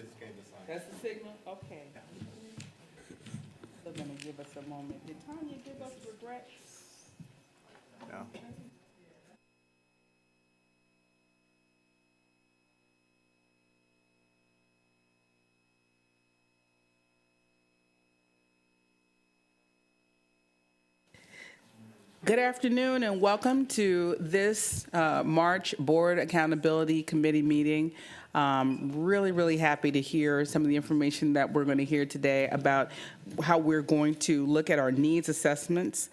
just gave the sign. That's the signal? Okay. They're gonna give us a moment. Did Tanya give us regrets? No. Good afternoon and welcome to this March Board Accountability Committee meeting. Really happy to hear some of the information that we're going to hear today about how we're going to look at our needs assessments.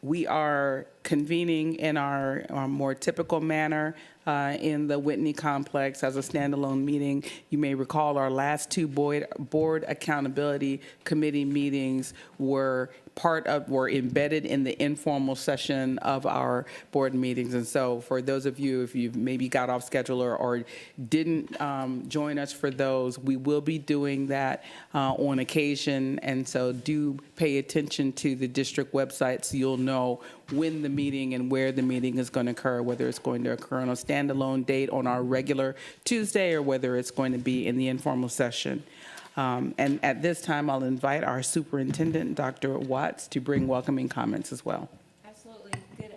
We are convening in our more typical manner in the Whitney Complex as a standalone meeting. You may recall our last two Board Accountability Committee meetings were embedded in the informal session of our board meetings. And so for those of you, if you maybe got off schedule or didn't join us for those, we will be doing that on occasion. And so do pay attention to the district website so you'll know when the meeting and where the meeting is going to occur, whether it's going to occur on a standalone date on our regular Tuesday or whether it's going to be in the informal session. And at this time, I'll invite our superintendent, Dr. Watts, to bring welcoming comments as well. Absolutely. Good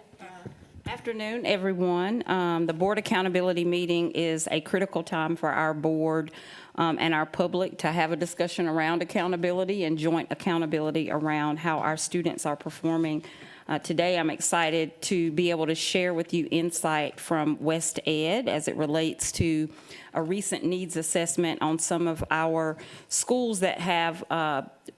afternoon, everyone. The board accountability meeting is a critical time for our board and our public to have a discussion around accountability and joint accountability around how our students are performing. Today, I'm excited to be able to share with you insight from West Ed as it relates to a recent needs assessment on some of our schools that have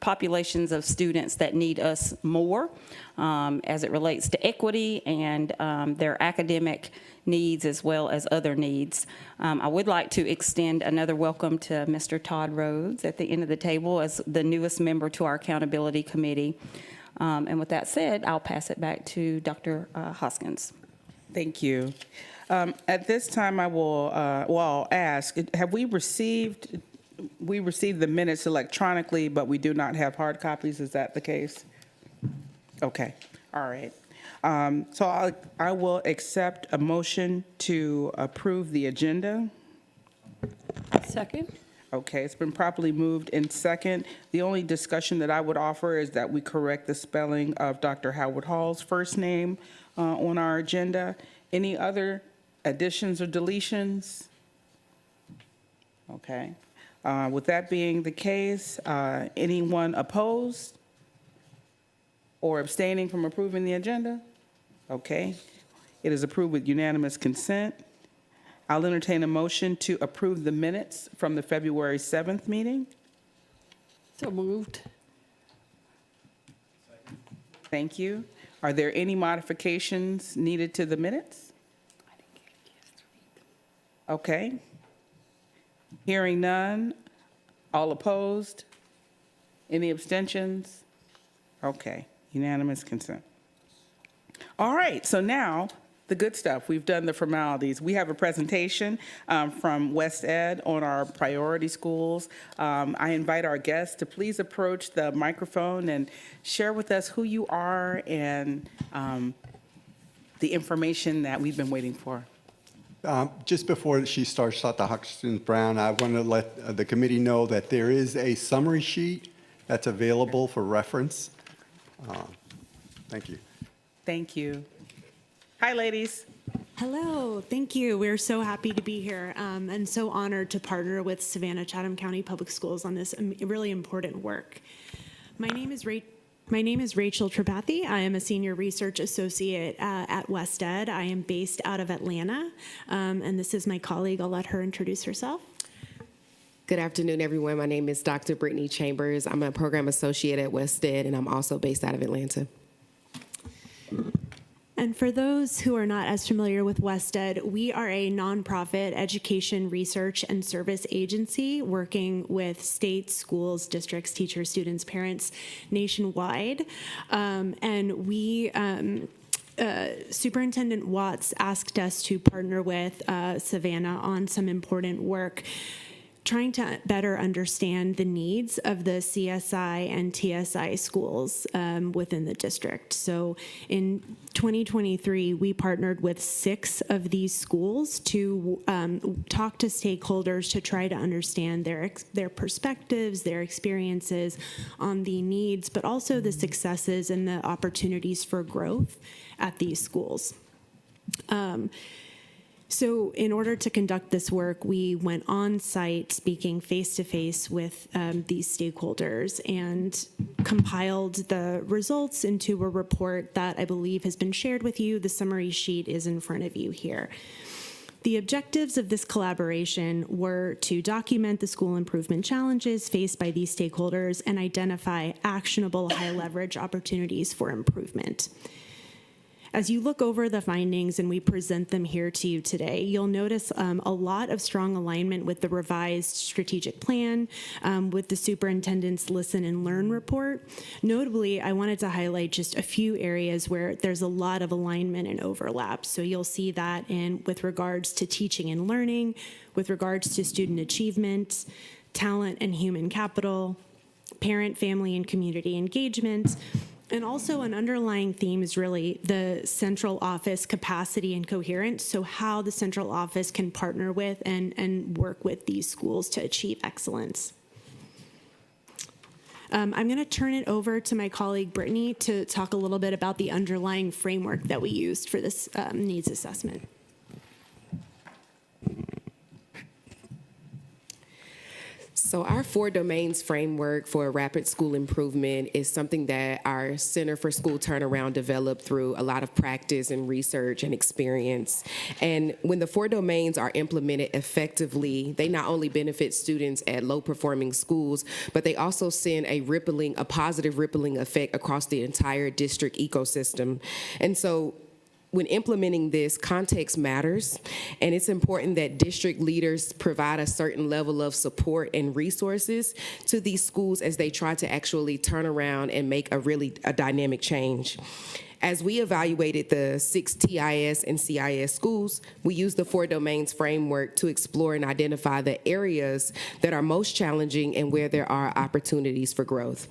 populations of students that need us more as it relates to equity and their academic needs as well as other needs. I would like to extend another welcome to Mr. Todd Rhodes at the end of the table as the newest member to our accountability committee. And with that said, I'll pass it back to Dr. Hoskins. Thank you. At this time, I will, I'll ask, have we received the minutes electronically, but we do not have hard copies? Is that the case? Okay, all right. So I will accept a motion to approve the agenda. Second. Okay, it's been properly moved in second. The only discussion that I would offer is that we correct the spelling of Dr. Howard Hall's first name on our agenda. Any other additions or deletions? Okay. With that being the case, anyone opposed or abstaining from approving the agenda? Okay. It is approved with unanimous consent. I'll entertain a motion to approve the minutes from the February 7th meeting. So moved. Thank you. Are there any modifications needed to the minutes? Okay. Hearing none. All opposed? Any abstentions? Okay. Unanimous consent. All right. So now, the good stuff. We've done the formalities. We have a presentation from West Ed on our priority schools. I invite our guests to please approach the microphone and share with us who you are and the information that we've been waiting for. Just before she starts, Dr. Hoskins Brown, I want to let the committee know that there is a summary sheet that's available for reference. Thank you. Thank you. Hi, ladies. Hello, thank you. We're so happy to be here and so honored to partner with Savannah-Chatham County Public Schools on this really important work. My name is Rachel Tripathi. I am a senior research associate at West Ed. I am based out of Atlanta, and this is my colleague. I'll let her introduce herself. Good afternoon, everyone. My name is Dr. Brittany Chambers. I'm a program associate at West Ed, and I'm also based out of Atlanta. And for those who are not as familiar with West Ed, we are a nonprofit education research and service agency working with states, schools, districts, teachers, students, parents nationwide. And we Superintendent Watts asked us to partner with Savannah on some important work trying to better understand the needs of the CSI and TSI schools within the district. So in 2023, we partnered with 6 of these schools to talk to stakeholders to try to understand their perspectives, their experiences on the needs, but also the successes and the opportunities for growth at these schools. So in order to conduct this work, we went on site speaking face-to-face with these stakeholders and compiled the results into a report that I believe has been shared with you. The summary sheet is in front of you here. The objectives of this collaboration were to document the school improvement challenges faced by these stakeholders and identify actionable high-leverage opportunities for improvement. As you look over the findings and we present them here to you today, you'll notice a lot of strong alignment with the revised strategic plan, with the superintendent's listen and learn report. Notably, I wanted to highlight just a few areas where there's a lot of alignment and overlap. So you'll see that with regards to teaching and learning, with regards to student achievement, talent and human capital, parent, family, and community engagement. And also an underlying theme is really the central office capacity and coherence, so how the central office can partner with and work with these schools to achieve excellence. I'm going to turn it over to my colleague Brittany to talk a little bit about the underlying framework that we used for this needs assessment. So our 4 domains framework for rapid school improvement is something that our Center for School Turnaround developed through a lot of practice and research and experience. And when the 4 domains are implemented effectively, they not only benefit students at low-performing schools, but they also send a positive rippling effect across the entire district ecosystem. And so when implementing this, context matters, and it's important that district leaders provide a certain level of support and resources to these schools as they try to actually turn around and make a dynamic change. As we evaluated the 6 TIS and CIS schools, we used the 4 domains framework to explore and identify the areas that are most challenging and where there are opportunities for growth.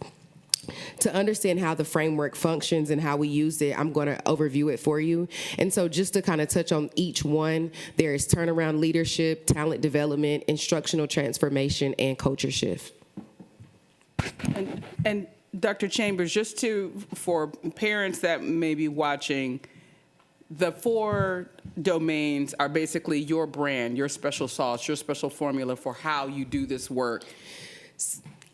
To understand how the framework functions and how we use it, I'm going to overview it for you. And so just to kind of touch on each one, there is turnaround leadership, talent development, instructional transformation, and culture shift. And Dr. Chambers, for parents that may be watching, the 4 domains are basically your brand, your special sauce, your special formula for how you do this work.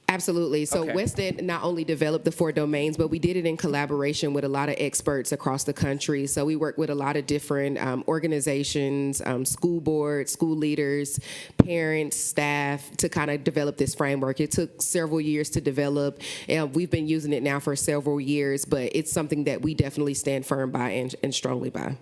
Absolutely. So Okay. West End not only developed the 4 domains, but we did it in collaboration with a lot of experts across the country. So we worked with a lot of different organizations, school boards, school leaders, parents, staff to kind of develop this framework. It took several years to develop, and we've been using it now for several years, but it's something that we definitely stand firm by and strongly by.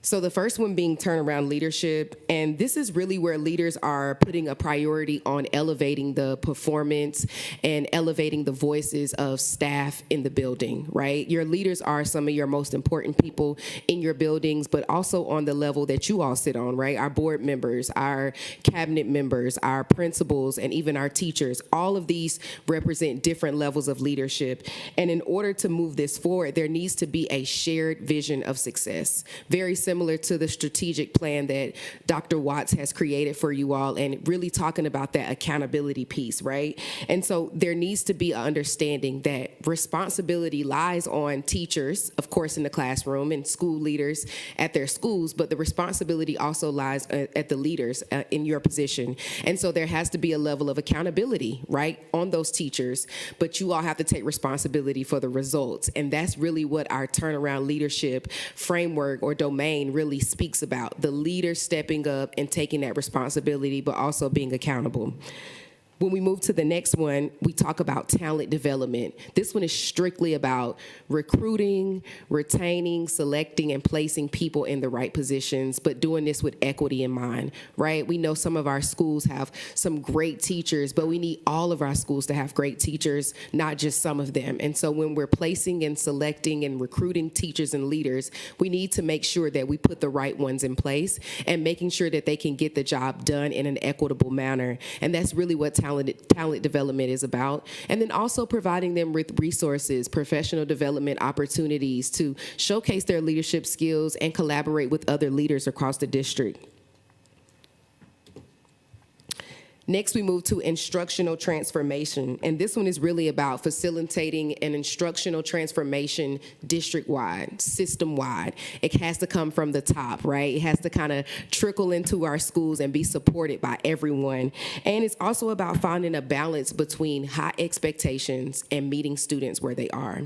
So the first one being turnaround leadership, and this is really where leaders are putting a priority on elevating the performance and elevating the voices of staff in the building, right? Your leaders are some of your most important people in your buildings, but also on the level that you all sit on, right? Our board members, our cabinet members, our principals, and even our teachers, all of these represent different levels of leadership. And in order to move this forward, there needs to be a shared vision of success, very similar to the strategic plan that Dr. Watts has created for you all, and really talking about that accountability piece, right? And so there needs to be an understanding that responsibility lies on teachers, of course, in the classroom, and school leaders at their schools, but the responsibility also lies at the leaders in your position. And so there has to be a level of accountability, right, on those teachers, but you all have to take responsibility for the results. And that's really what our turnaround leadership framework or domain really speaks about, the leader stepping up and taking that responsibility, but also being accountable. When we move to the next one, we talk about talent development. This one is strictly about recruiting, retaining, selecting, and placing people in the right positions, but doing this with equity in mind, right? We know some of our schools have some great teachers, but we need all of our schools to have great teachers, not just some of them. And so when we're placing and selecting and recruiting teachers and leaders, we need to make sure that we put the right ones in place and making sure that they can get the job done in an equitable manner. And that's really what talent development is about. And then also providing them with resources, professional development opportunities to showcase their leadership skills and collaborate with other leaders across the district. Next, we move to instructional transformation, and this one is really about facilitating an instructional transformation district-wide, system-wide. It has to come from the top, right? It has to kind of trickle into our schools and be supported by everyone. And it's also about finding a balance between high expectations and meeting students where they are.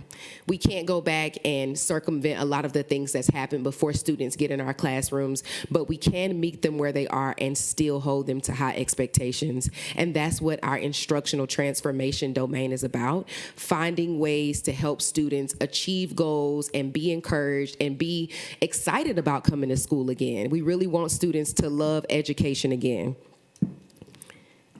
We can't go back and circumvent a lot of the things that's happened before students get in our classrooms, but we can meet them where they are and still hold them to high expectations. And that's what our instructional transformation domain is about, finding ways to help students achieve goals and be encouraged and be excited about coming to school again. We really want students to love education again.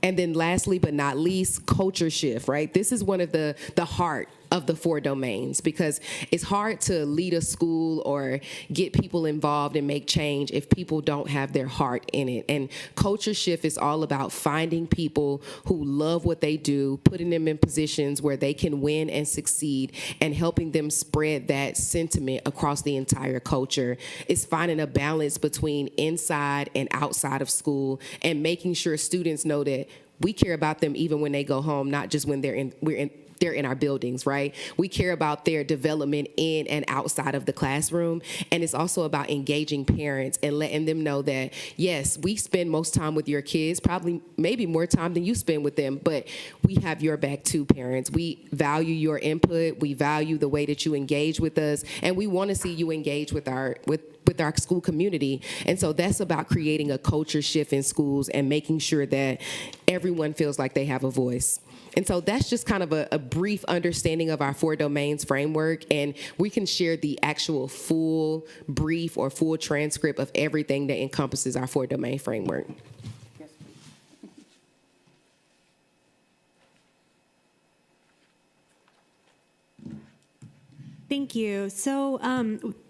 And then lastly, but not least, culture shift, right? This is one of the heart of the 4 domains, because it's hard to lead a school or get people involved and make change if people don't have their heart in it. And culture shift is all about finding people who love what they do, putting them in positions where they can win and succeed, and helping them spread that sentiment across the entire culture. It's finding a balance between inside and outside of school, and making sure students know that we care about them even when they go home, not just when they're in our buildings, right? We care about their development in and outside of the classroom. And it's also about engaging parents and letting them know that, yes, we spend most time with your kids, probably maybe more time than you spend with them, but we have your back too, parents. We value your input. We value the way that you engage with us. And we want to see you engage with our school community. And so that's about creating a culture shift in schools and making sure that everyone feels like they have a voice. And so that's just kind of a brief understanding of our 4 domains framework, and we can share the actual full brief or full transcript of everything that encompasses our 4 domain framework. Thank you. So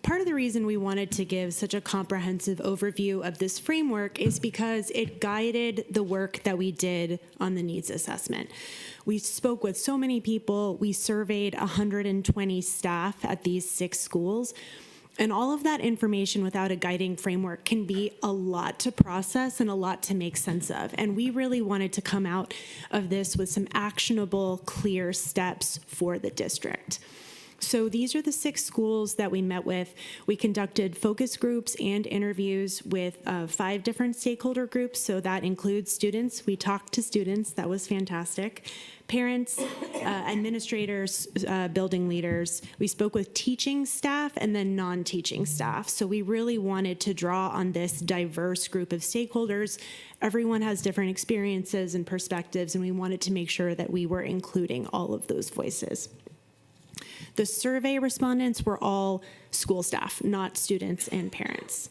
part of the reason we wanted to give such a comprehensive overview of this framework is because it guided the work that we did on the needs assessment. We spoke with so many people. We surveyed 120 staff at these 6 schools. And all of that information without a guiding framework can be a lot to process and a lot to make sense of. And we really wanted to come out of this with some actionable, clear steps for the district. So these are the 6 schools that we met with. We conducted focus groups and interviews with 5 different stakeholder groups. So that includes students. We talked to students. That was fantastic. Parents, administrators, building leaders. We spoke with teaching staff and then non-teaching staff. So we really wanted to draw on this diverse group of stakeholders. Everyone has different experiences and perspectives, and we wanted to make sure that we were including all of those voices. The survey respondents were all school staff, not students and parents.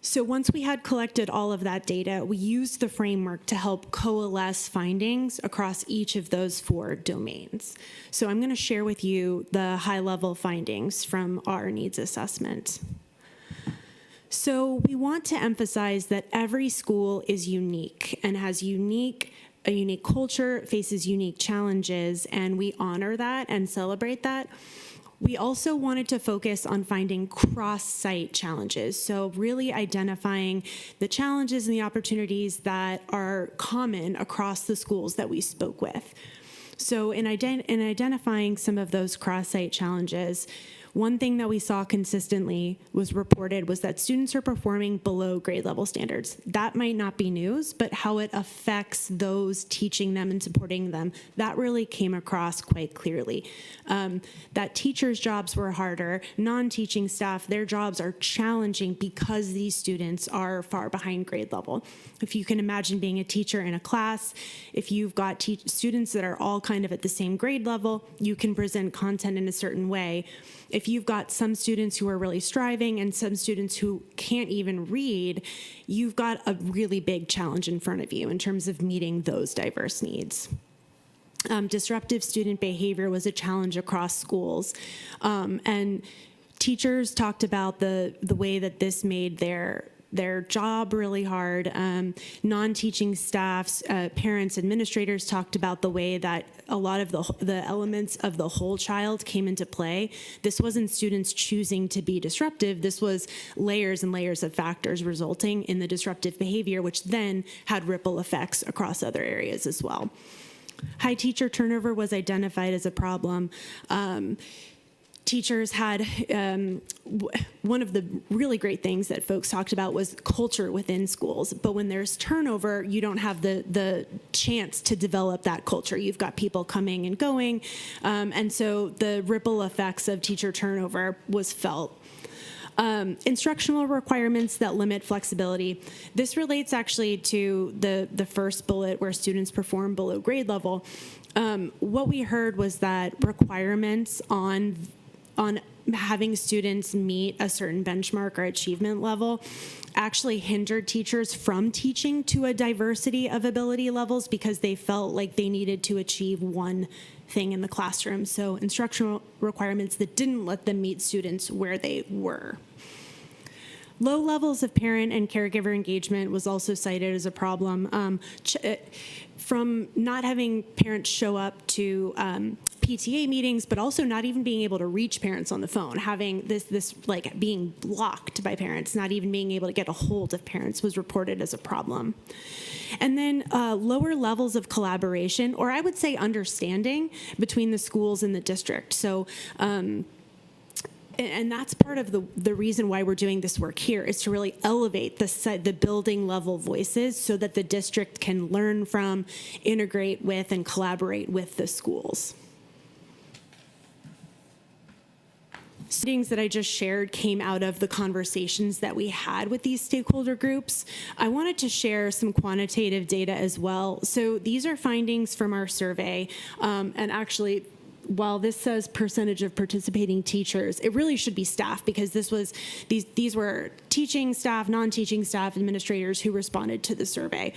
So once we had collected all of that data, we used the framework to help coalesce findings across each of those 4 domains. So I'm going to share with you the high-level findings from our needs assessment. So we want to emphasize that every school is unique and has a unique culture, faces unique challenges, and we honor that and celebrate that. We also wanted to focus on finding cross-site challenges, so really identifying the challenges and the opportunities that are common across the schools that we spoke with. So in identifying some of those cross-site challenges, One thing that we saw consistently was reported was that students are performing below grade level standards. That might not be news, but how it affects those teaching them and supporting them, that really came across quite clearly. That teachers' jobs were harder, non-teaching staff, their jobs are challenging because these students are far behind grade level. If you can imagine being a teacher in a class, if you've got students that are all kind of at the same grade level, you can present content in a certain way. If you've got some students who are really striving and some students who can't even read, you've got a really big challenge in front of you in terms of meeting those diverse needs. Disruptive student behavior was a challenge across schools. And teachers talked about the way that this made their job really hard. Non-teaching staffs, parents, administrators talked about the way that a lot of the elements of the whole child came into play. This wasn't students choosing to be disruptive. This was layers and layers of factors resulting in the disruptive behavior, which then had ripple effects across other areas as well. High teacher turnover was identified as a problem. Teachers had, one of the really great things that folks talked about was culture within schools. But when there's turnover, you don't have the chance to develop that culture. You've got people coming and going. And so the ripple effects of teacher turnover was felt. Instructional requirements that limit flexibility. This relates actually to the first bullet where students perform below grade level. What we heard was that requirements on having students meet a certain benchmark or achievement level actually hindered teachers from teaching to a diversity of ability levels because they felt like they needed to achieve one thing in the classroom. So instructional requirements that didn't let them meet students where they were. Low levels of parent and caregiver engagement was also cited as a problem. From not having parents show up to PTA meetings, but also not even being able to reach parents on the phone, having this like being blocked by parents, not even being able to get a hold of parents was reported as a problem. And then lower levels of collaboration, or I would say understanding between the schools and the district. So, and that's part of the reason why we're doing this work here is to really elevate the building level voices so that the district can learn from, integrate with, and collaborate with the schools. Things that I just shared came out of the conversations that we had with these stakeholder groups. I wanted to share some quantitative data as well. So these are findings from our survey, and actually, while this says percentage of participating teachers, it really should be staff because these were teaching staff, non-teaching staff, administrators who responded to the survey.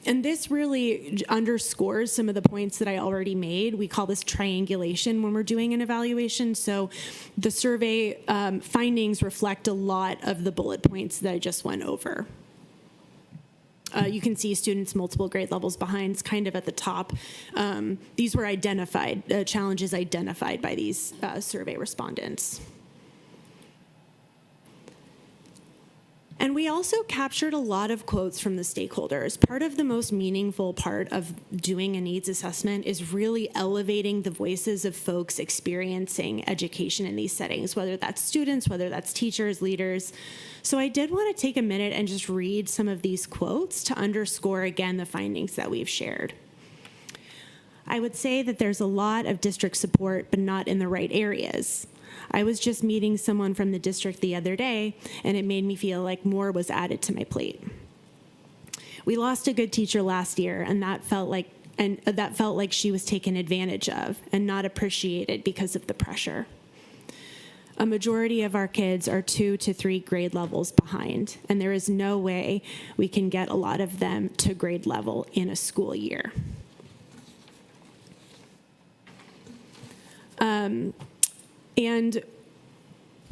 And this really underscores some of the points that I already made. We call this triangulation when we're doing an evaluation. So the survey findings reflect a lot of the bullet points that I just went over. You can see students multiple grade levels behind. It's kind of at the top. These were identified, challenges identified by these survey respondents. And we also captured a lot of quotes from the stakeholders. Part of the most meaningful part of doing a needs assessment is really elevating the voices of folks experiencing education in these settings, whether that's students, whether that's teachers, leaders. So I did want to take a minute and just read some of these quotes to underscore again the findings that we've shared. I would say that there's a lot of district support, but not in the right areas. I was just meeting someone from the district the other day, and it made me feel like more was added to my plate. We lost a good teacher last year, and that felt like she was taken advantage of and not appreciated because of the pressure. A majority of our kids are 2 to 3 grade levels behind, and there is no way we can get a lot of them to grade level in a school year. And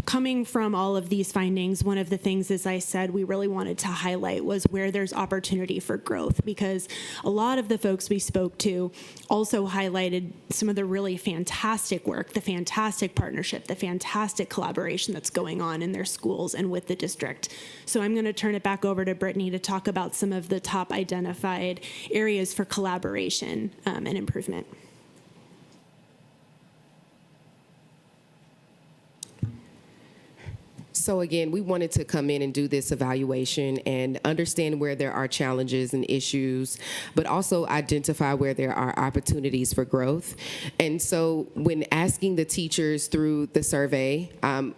coming from all of these findings, one of the things, as I said, we really wanted to highlight was where there's opportunity for growth, because a lot of the folks we spoke to also highlighted some of the really fantastic work, the fantastic partnership, the fantastic collaboration that's going on in their schools and with the district. So I'm going to turn it back over to Brittany to talk about some of the top identified areas for collaboration and improvement. So again, we wanted to come in and do this evaluation and understand where there are challenges and issues, but also identify where there are opportunities for growth. And so when asking the teachers through the survey,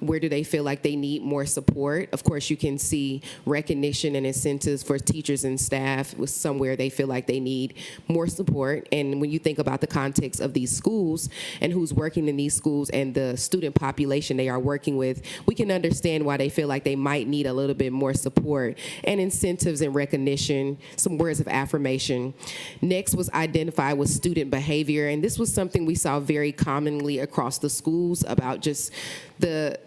where do they feel like they need more support? Of course, you can see recognition and incentives for teachers and staff with somewhere they feel like they need more support. And when you think about the context of these schools and who's working in these schools and the student population they are working with, we can understand why they feel like they might need a little bit more support and incentives and recognition, some words of affirmation. Next was identify with student behavior, and this was something we saw very commonly across the schools about just the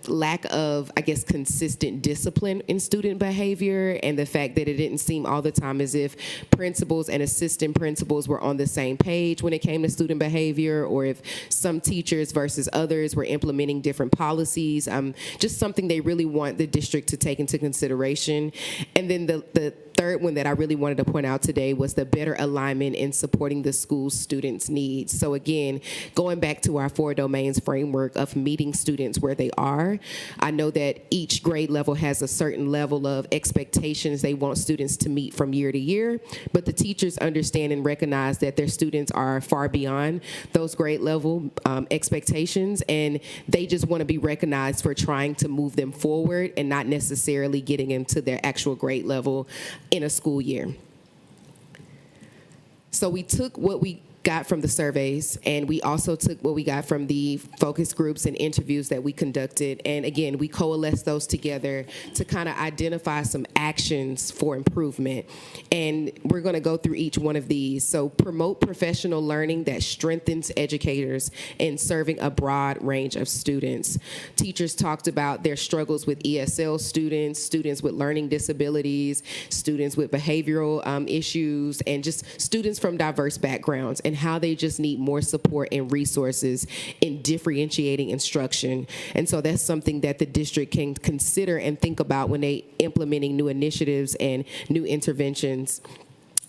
lack of, I guess, consistent discipline in student behavior, and the fact that it didn't seem all the time as if principals and assistant principals were on the same page when it came to student behavior, or if some teachers versus others were implementing different policies. Just something they really want the district to take into consideration. And then the third one that I really wanted to point out today was the better alignment in supporting the school students' needs. So again, going back to our 4 domains framework of meeting students where they are, I know that each grade level has a certain level of expectations they want students to meet from year to year, but the teachers understand and recognize that their students are far beyond those grade level expectations, and they just want to be recognized for trying to move them forward and not necessarily getting them to their actual grade level in a school year. So we took what we got from the surveys, and we also took what we got from the focus groups and interviews that we conducted. And again, we coalesced those together to kind of identify some actions for improvement. And we're going to go through each one of these. So promote professional learning that strengthens educators in serving a broad range of students. Teachers talked about their struggles with ESL students, students with learning disabilities, students with behavioral issues, and just students from diverse backgrounds, and how they just need more support and resources in differentiating instruction. And so that's something that the district can consider and think about when they implementing new initiatives and new interventions.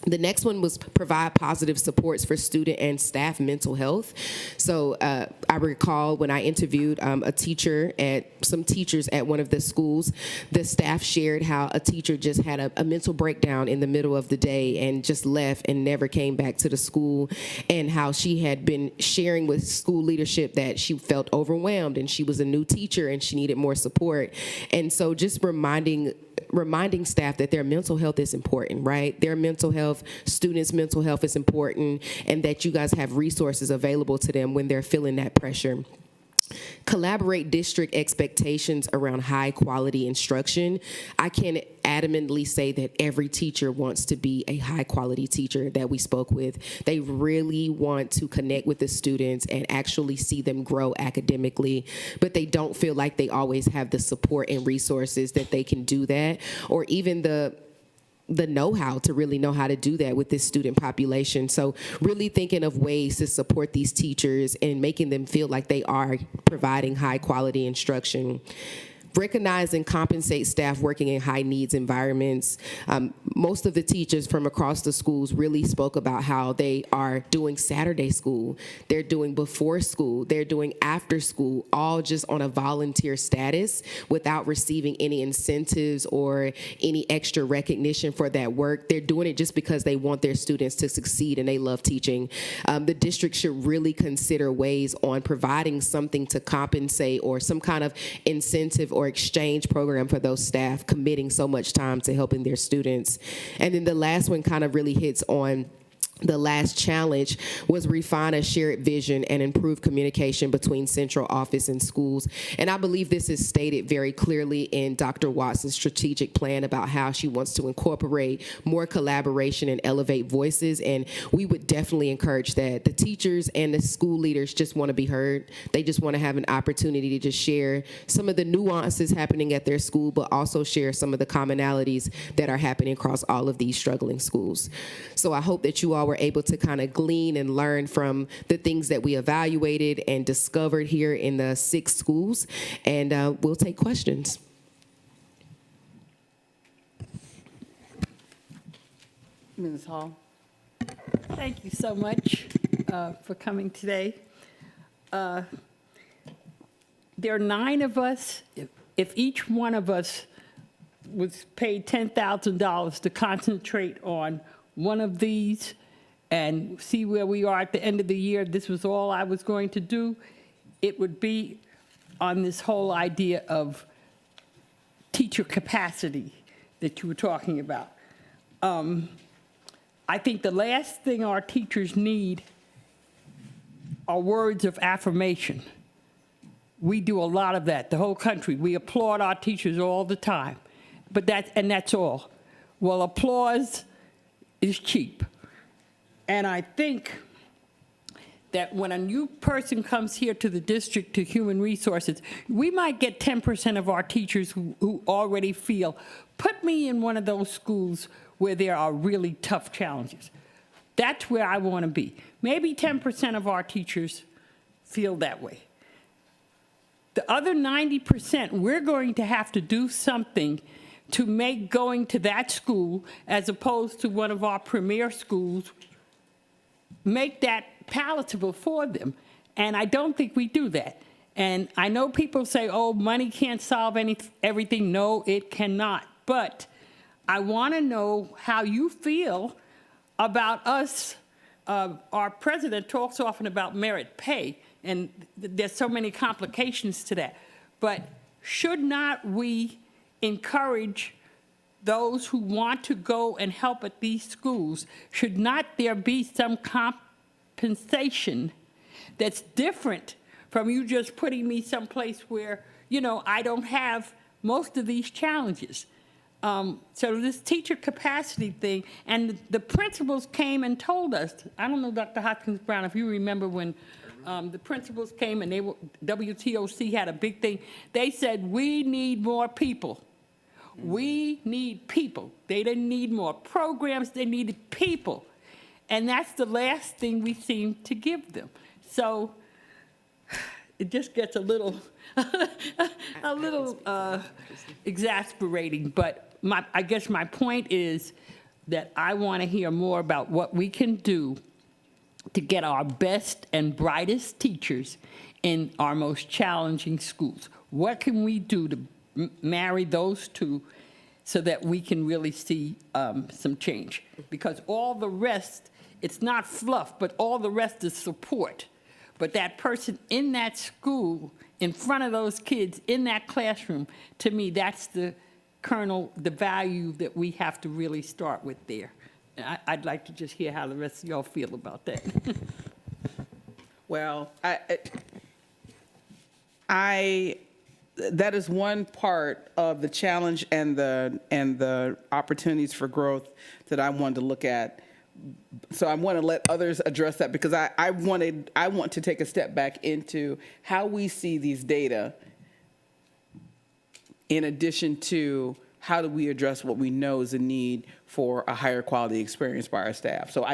The next one was provide positive supports for student and staff mental health. So I recall when I interviewed some teachers at one of the schools, the staff shared how a teacher just had a mental breakdown in the middle of the day and just left and never came back to the school, and how she had been sharing with school leadership that she felt overwhelmed and she was a new teacher and she needed more support. And so just reminding staff that their mental health is important, right? Their mental health, students' mental health is important, and that you guys have resources available to them when they're feeling that pressure. Collaborate district expectations around high quality instruction. I can adamantly say that every teacher wants to be a high quality teacher that we spoke with. They really want to connect with the students and actually see them grow academically, but they don't feel like they always have the support and resources that they can do that, or even the know-how to really know how to do that with this student population. So really thinking of ways to support these teachers and making them feel like they are providing high quality instruction. Recognize and compensate staff working in high needs environments. Most of the teachers from across the schools really spoke about how they are doing Saturday school, they're doing before school, they're doing after school, all just on a volunteer status without receiving any incentives or any extra recognition for that work. They're doing it just because they want their students to succeed and they love teaching. The district should really consider ways on providing something to compensate or some kind of incentive or exchange program for those staff committing so much time to helping their students. And then the last one kind of really hits on the last challenge, was refine a shared vision and improve communication between central office and schools. And I believe this is stated very clearly in Dr. Watts' strategic plan about how she wants to incorporate more collaboration and elevate voices. And we would definitely encourage that. The teachers and the school leaders just want to be heard. They just want to have an opportunity to just share some of the nuances happening at their school, but also share some of the commonalities that are happening across all of these struggling schools. So I hope that you all were able to kind of glean and learn from the things that we evaluated and discovered here in the 6 schools, and we'll take questions. Ms. Hall? Thank you so much for coming today. There are 9 of us. if each one of us was paid $10,000 to concentrate on one of these and see where we are at the end of the year, this was all I was going to do, it would be on this whole idea of teacher capacity that you were talking about. I think the last thing our teachers need are words of affirmation. We do a lot of that, the whole country. We applaud our teachers all the time, but that's all. Well, applause is cheap. And I think that when a new person comes here to the district, to Human Resources, we might get 10% of our teachers who already feel, put me in one of those schools where there are really tough challenges. That's where I want to be. Maybe 10% of our teachers feel that way. The other 90%, we're going to have to do something to make going to that school, as opposed to one of our premier schools, make that palatable for them. And I don't think we do that. And I know people say, oh, money can't solve everything. No, it cannot. But I want to know how you feel about us. Our president talks often about merit pay, and there's so many complications to that. But should not we encourage those who want to go and help at these schools? Should not there be some compensation that's different from you just putting me someplace where, you know, I don't have most of these challenges? So this teacher capacity thing, and the principals came and told us, I don't know, Dr. Hopkins Brown, if you remember when the principals came and WTOC had a big thing, they said, we need more people. We need people. They didn't need more programs, they needed people. And that's the last thing we seem to give them. So it just gets a little, exasperating. But I guess my point is that I want to hear more about what we can do to get our best and brightest teachers in our most challenging schools. What can we do to marry those two so that we can really see some change? Because all the rest, it's not fluff, but all the rest is support. But that person in that school, in front of those kids, in that classroom, to me, that's the kernel, the value that we have to really start with there. I'd like to just hear how the rest of y'all feel about that. Well, that is one part of the challenge and the opportunities for growth that I wanted to look at. So I want to let others address that, because I want to take a step back into how we see these data, in addition to how do we address what we know is a need for a higher quality experience by our staff. So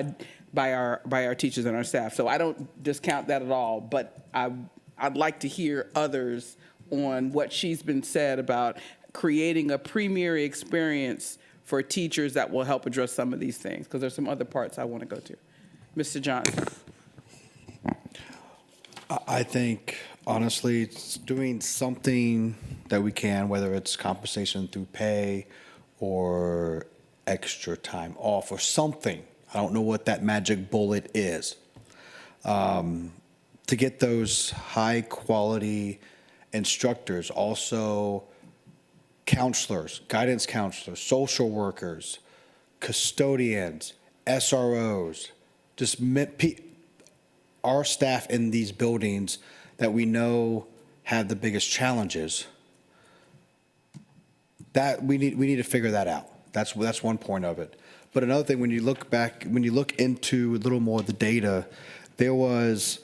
by our teachers and our staff. So I don't discount that at all, but I'd like to hear others on what she's been said about creating a premier experience for teachers that will help address some of these things, because there's some other parts I want to go to. Mr. Johnson. I think, honestly, it's doing something that we can, whether it's compensation through pay or extra time off or something. I don't know what that magic bullet is. To get those high-quality instructors, also counselors, guidance counselors, social workers, custodians, SROs, just our staff in these buildings that we know have the biggest challenges. That we need to figure that out. That's one point of it. But another thing, when you look into a little more of the data, there was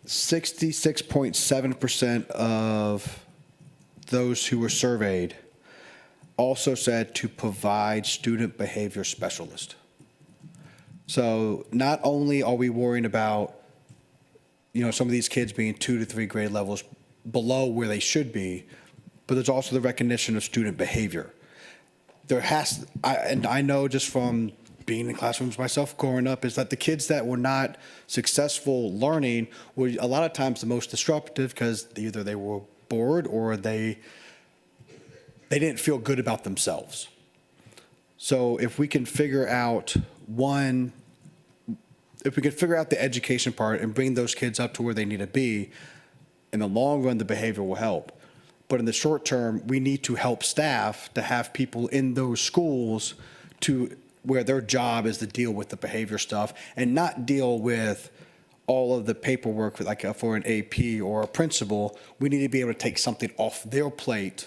66.7% of those who were surveyed also said to provide student behavior specialist. So not only are we worrying about, some of these kids being 2 to 3 grade levels below where they should be, but there's also the recognition of student behavior. I know just from being in classrooms myself growing up, is that the kids that were not successful learning were a lot of times the most disruptive, because either they were bored or they didn't feel good about themselves. So if we can figure out if we can figure out the education part and bring those kids up to where they need to be, in the long run, the behavior will help. But in the short term, we need to help staff to have people in those schools to where their job is to deal with the behavior stuff and not deal with all of the paperwork like for an AP or a principal. We need to be able to take something off their plate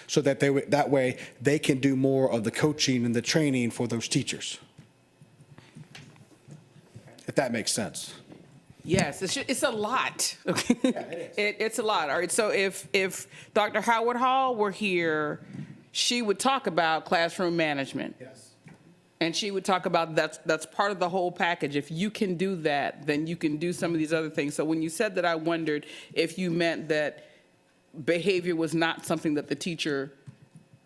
so that that way they can do more of the coaching and the training for those teachers. If that makes sense. Yes, it's a lot. Okay, it's a lot. All right. So if Dr. Howard Hall were here, she would talk about classroom management. Yes. And she would talk about that's part of the whole package. If you can do that, then you can do some of these other things. So when you said that, I wondered if you meant that behavior was not something that the teacher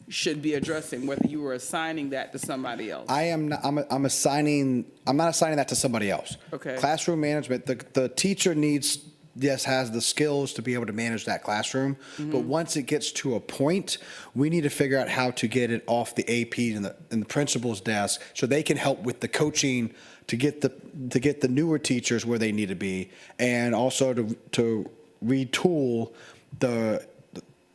should be addressing, whether you were assigning that to somebody else. I'm not assigning that to somebody else. Okay. Classroom management, the teacher has the skills to be able to manage that classroom. But once it gets to a point, we need to figure out how to get it off the AP and the principal's desk so they can help with the coaching to get the newer teachers where they need to be, and also to retool the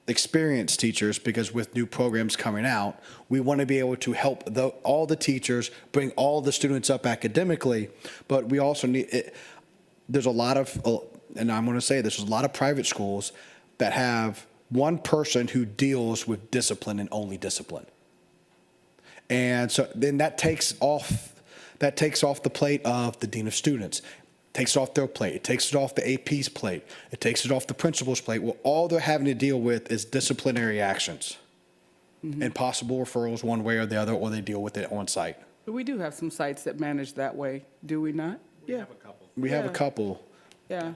experienced teachers, because with new programs coming out, we want to be able to help all the teachers bring all the students up academically, but we also need there's a lot of, and I'm going to say this, there's a lot of private schools that have one person who deals with discipline and only discipline. And so then that takes off the plate of the dean of students, takes it off their plate, it takes it off the AP's plate, it takes it off the principal's plate. Well, all they're having to deal with is disciplinary actions and possible referrals one way or the other, or they deal with it on site. But we do have some sites that manage that way, do we not? Yeah. We have a Yeah. couple. Yeah.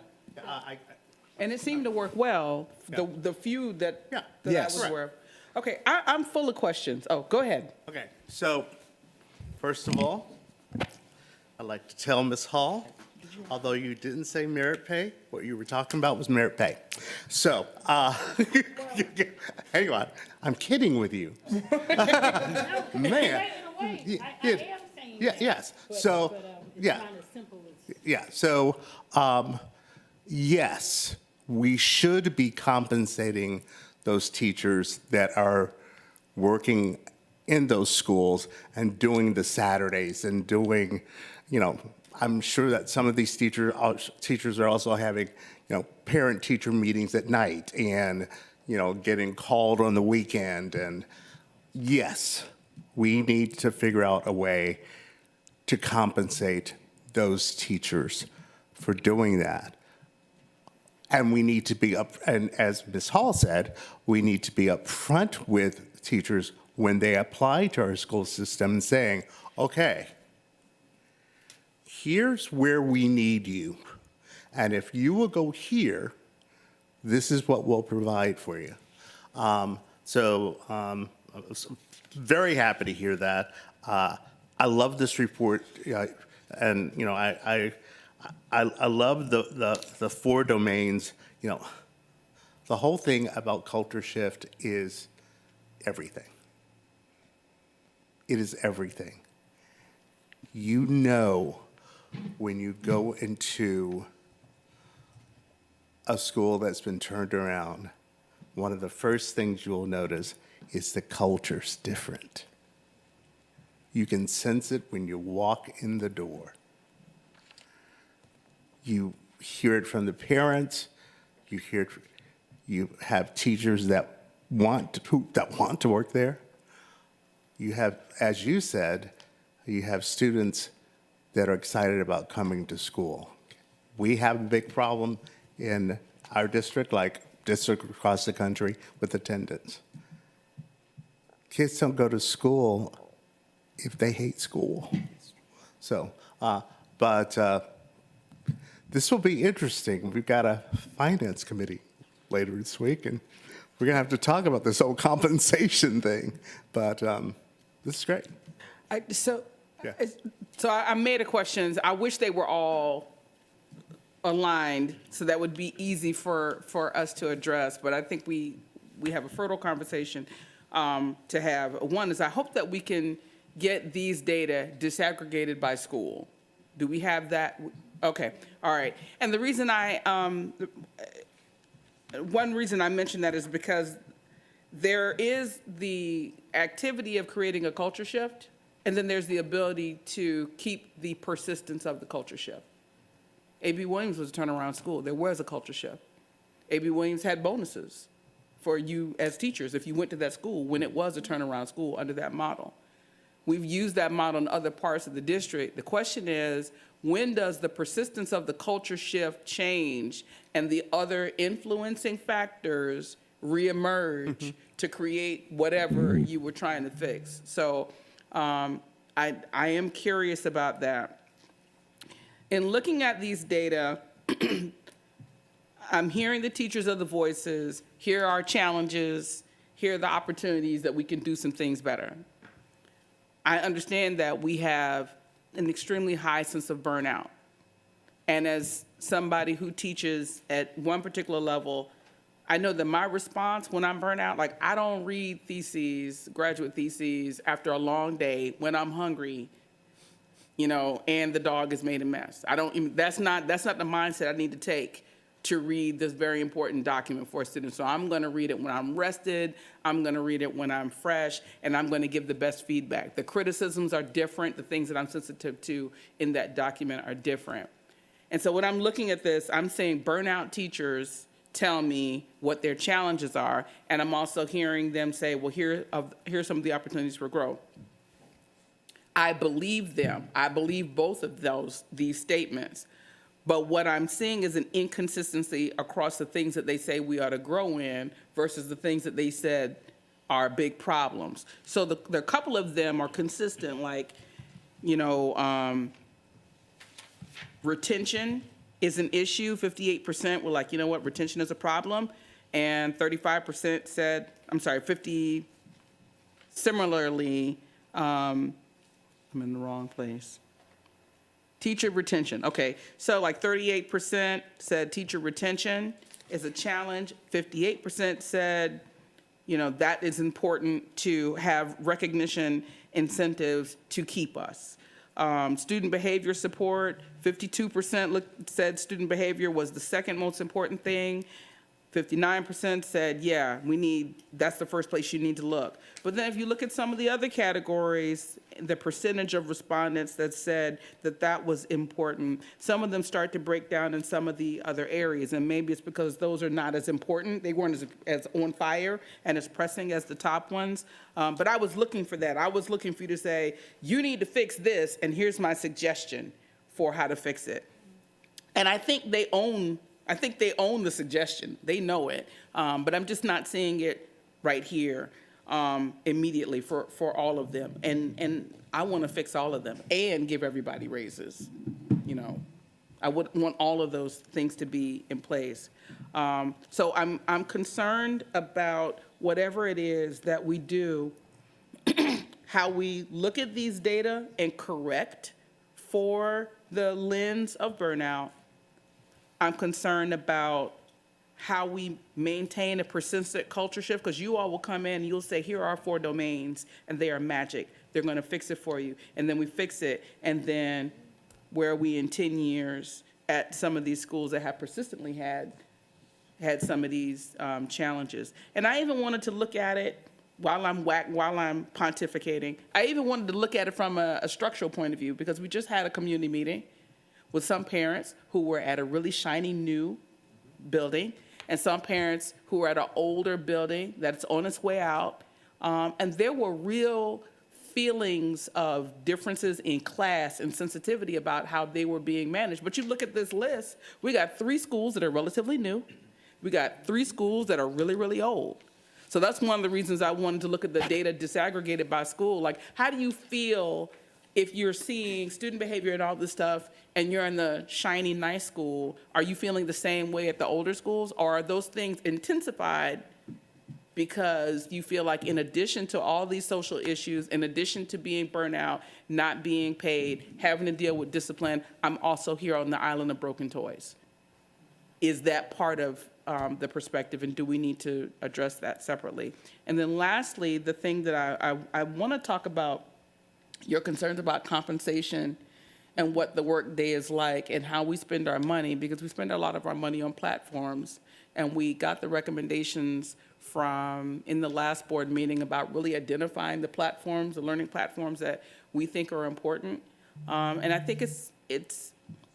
And it seemed to work well, the few that I Yes. was aware of. Okay, I'm full of questions. Oh, go ahead. Okay, so, first of all, I'd like to tell Ms. Hall, although you didn't say merit pay, what you were talking about was merit pay. So, hang on, I'm kidding with you. Man. Yes, so, yeah. Yeah, so, yes, we should be compensating those teachers that are working in those schools and doing the Saturdays and doing, I'm sure that some of these teachers are also having, parent-teacher meetings at night and, getting called on the weekend. And yes, we need to figure out a way to compensate those teachers for doing that. And we need to be and as Ms. Hall said, we need to be upfront with teachers when they apply to our school system and saying, okay, here's where we need you. And if you will go here, this is what we'll provide for you. I was very happy to hear that. I love this report, and I love the 4 domains. The whole thing about Culture Shift is everything. It is everything. When you go into a school that's been turned around, one of the first things you'll notice is the culture's different. You can sense it when you walk in the door. You hear it from the parents. You have teachers that want to work there. You have, as you said, you have students that are excited about coming to school. We have a big problem in our district, like district across the country, with attendance. Kids don't go to school if they hate school. So, this will be interesting. We've got a finance committee later this week, and we're going to have to talk about this whole compensation thing. But this is great. So I made a questions. I wish they were all aligned, so that would be easy for us to address. But I think we have a fertile conversation to have. One is I hope that we can get these data disaggregated by school. Do we have that? Okay, all right. And the reason one reason I mention that is because there is the activity of creating a culture shift, and then there's the ability to keep the persistence of the culture shift. A.B. Williams was a turnaround school. There was a culture shift. A.B. Williams had bonuses for you as teachers if you went to that school when it was a turnaround school under that model. We've used that model in other parts of the district. The question is, when does the persistence of the culture shift change and the other influencing factors reemerge to create whatever you were trying to fix? So I am curious about that. In looking at these data, I'm hearing the teachers of the voices. Here are challenges. Here are the opportunities that we can do some things better. I understand that we have an extremely high sense of burnout. And as somebody who teaches at one particular level, I know that my response when I'm burnt out, like I don't read theses, graduate theses, after a long day when I'm hungry, you know, and the dog has made a mess. That's not the mindset I need to take to read this very important document for a student. So I'm gonna read it when I'm rested, I'm gonna read it when I'm fresh, and I'm gonna give the best feedback. The criticisms are different, the things that I'm sensitive to in that document are different. And so when I'm looking at this, I'm saying burnout teachers tell me what their challenges are, and I'm also hearing them say, well, here's some of the opportunities for growth. I believe them. I believe both of these statements. But what I'm seeing is an inconsistency across the things that they say we ought to grow in versus the things that they said are big problems. So a couple of them are consistent, like, you know, retention is an issue. 58% were like, you know what, retention is a problem. And 35% said, similarly, I'm in the wrong place. Teacher retention, okay. So like 38% said teacher retention is a challenge. 58% said, you know, that is important to have recognition incentives to keep us. Student behavior support, 52% said student behavior was the second most important thing. 59% said, yeah, that's the first place you need to look. But then if you look at some of the other categories, the percentage of respondents that said that was important, some of them start to break down in some of the other areas. And maybe it's because those are not as important. They weren't as on fire and as pressing as the top ones. But I was looking for that. I was looking for you to say, you need to fix this, and here's my suggestion for how to fix it. And I think they own the suggestion. They know it. But I'm just not seeing it right here immediately for all of them. And I want to fix all of them and give everybody raises. You know, I would want all of those things to be in place. So I'm concerned about whatever it is that we do, how we look at these data and correct for the lens of burnout. I'm concerned about how we maintain a persistent culture shift, because you all will come in and you'll say, here are our 4 domains, and they are magic. They're going to fix it for you. And then we fix it, and then where are we in 10 years at some of these schools that have persistently had some of these challenges? And I even wanted to look at it while I'm pontificating. I even wanted to look at it from a structural point of view, because we just had a community meeting with some parents who were at a really shiny new building, and some parents who were at an older building that's on its way out. And there were real feelings of differences in class and sensitivity about how they were being managed. But you look at this list, we got 3 schools that are relatively new. We got 3 schools that are really, really old. So that's one of the reasons I wanted to look at the data disaggregated by school. Like, how do you feel if you're seeing student behavior and all this stuff and you're in the shiny, nice school? Are you feeling the same way at the older schools? Or are those things intensified because you feel like in addition to all these social issues, in addition to being burnt out, not being paid, having to deal with discipline, I'm also here on the island of broken toys? is that part of the perspective, and do we need to address that separately? And then lastly, the thing that I want to talk about, your concerns about compensation and what the workday is like and how we spend our money, because we spend a lot of our money on platforms. And we got the recommendations from, in the last board meeting, about really identifying the platforms, the learning platforms that we think are important. And I think it's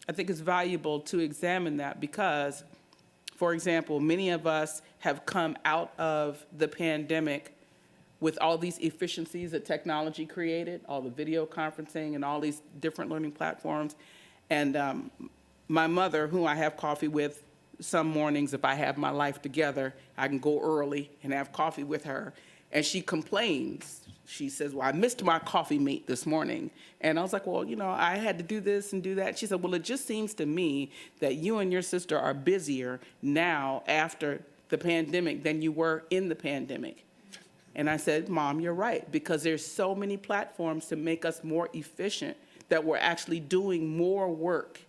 valuable to examine that because, for example, many of us have come out of the pandemic with all these efficiencies that technology created, all the video conferencing and all these different learning platforms. And my mother, who I have coffee with some mornings, if I have my life together, I can go early and have coffee with her. And she complains. She says, well, I missed my coffee mate this morning. And I was like, well, I had to do this and do that. She said, well, it just seems to me that you and your sister are busier now after the pandemic than you were in the pandemic. And I said, Mom, you're right, because there's so many platforms to make us more efficient that we're actually doing more work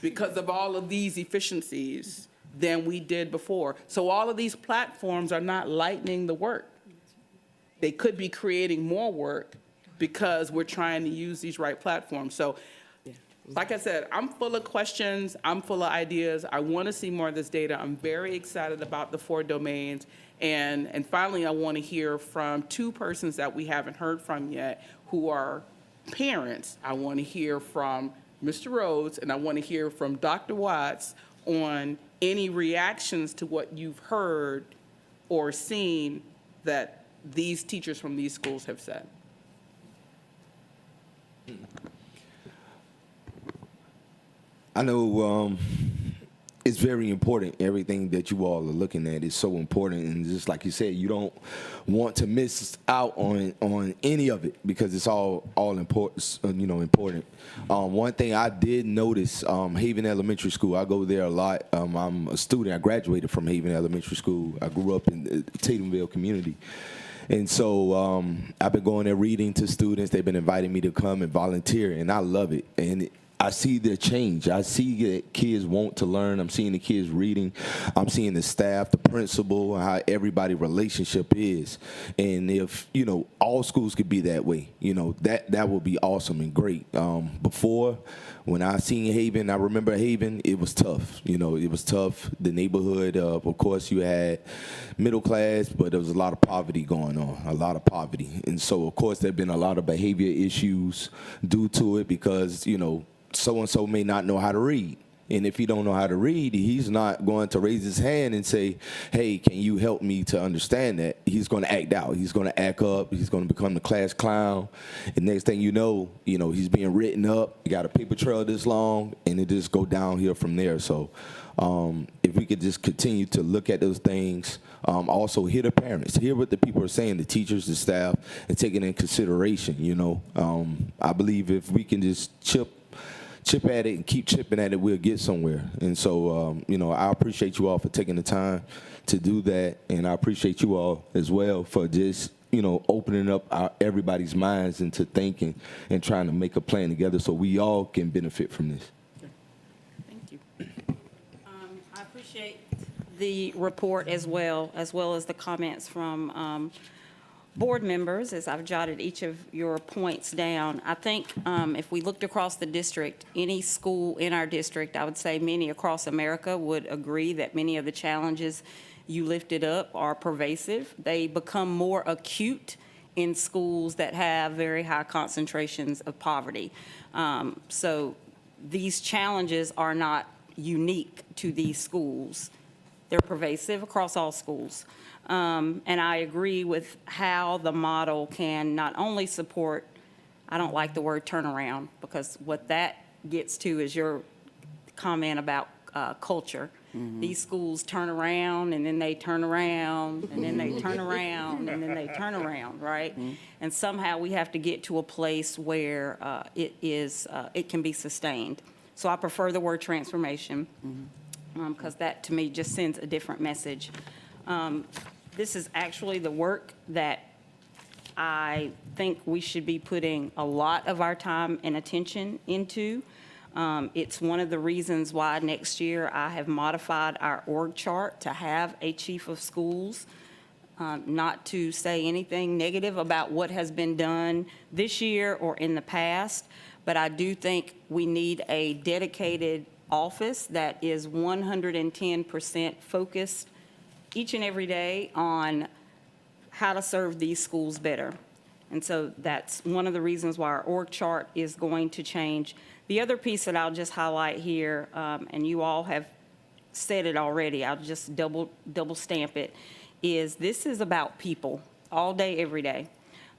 because of all of these efficiencies than we did before. So all of these platforms are not lightening the work. They could be creating more work because we're trying to use these right platforms. So like I said, I'm full of questions. I'm full of ideas. I want to see more of this data. I'm very excited about the 4 domains. And finally, I want to hear from 2 persons that we haven't heard from yet who are parents. I want to hear from Mr. Rhodes, and I want to hear from Dr. Watts on any reactions to what you've heard or seen that these teachers from these schools have said. I know it's very important. Everything that you all are looking at is so important, and just like you said, you don't want to miss out on any of it because it's all important. Important. One thing I did notice, Haven Elementary School. I go there a lot. I'm a student. I graduated from Haven Elementary School. I grew up in the Tatumville community. And so I've been going there reading to students. They've been inviting me to come and volunteer, and I love it. And I see the change. I see that kids want to learn. I'm seeing the kids reading. I'm seeing the staff, the principal, how everybody's relationship is. And if, all schools could be that way, that would be awesome and great. Before, when I seen Haven, I remember Haven, it was tough. It was tough. The neighborhood, of course, you had middle class, but there was a lot of poverty going on, a lot of poverty. And so, of course, there have been a lot of behavior issues due to it because, so-and-so may not know how to read. And if he don't know how to read, he's not going to raise his hand and say, hey, can you help me to understand that? He's going to act out. He's going to act up. He's going to become the class clown. And next thing you know, he's being written up. You got a paper trail this long, and it just go downhill from there. So if we could just continue to look at those things, also hear the parents, hear what the people are saying, the teachers, the staff, and take it in consideration, I believe if we can just chip at it and keep chipping at it, we'll get somewhere. And so, I appreciate you all for taking the time to do that. And I appreciate you all as well for just, opening up everybody's minds into thinking and trying to make a plan together so we all can benefit from this. Thank you. I appreciate the report as well as the comments from board members, as I've jotted each of your points down. I think if we looked across the district, any school in our district, I would say many across America would agree that many of the challenges you lifted up are pervasive. They become more acute in schools that have very high concentrations of poverty. So these challenges are not unique to these schools. They're pervasive across all schools. And I agree with how the model can not only support, I don't like the word turnaround, because what that gets to is your comment about culture. These schools turn around, and then they turn around, and then they turn around, and then they turn around, right? And somehow we have to get to a place where it can be sustained. So I prefer the word transformation, because that, to me, just sends a different message. This is actually the work that I think we should be putting a lot of our time and attention into. It's one of the reasons why next year I have modified our org chart to have a chief of schools. Not to say anything negative about what has been done this year or in the past, but I do think we need a dedicated office that is 110% focused each and every day on how to serve these schools better. And so that's one of the reasons why our org chart is going to change. The other piece that I'll just highlight here, and you all have said it already, I'll just double stamp it, is this is about people all day, every day.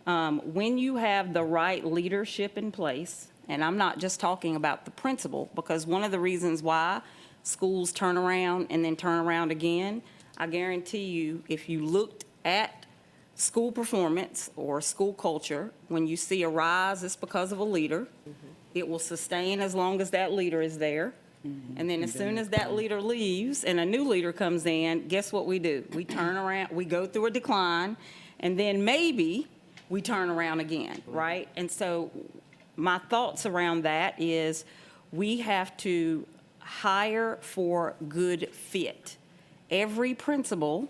When you have the right leadership in place, and I'm not just talking about the principal, because one of the reasons why schools turn around and then turn around again, I guarantee you, if you looked at school performance or school culture, when you see a rise, it's because of a leader. It will sustain as long as that leader is there. And then as soon as that leader leaves and a new leader comes in, guess what we do? We turn around, we go through a decline, and then maybe we turn around again, right? And so my thoughts around that is we have to hire for good fit. Every principal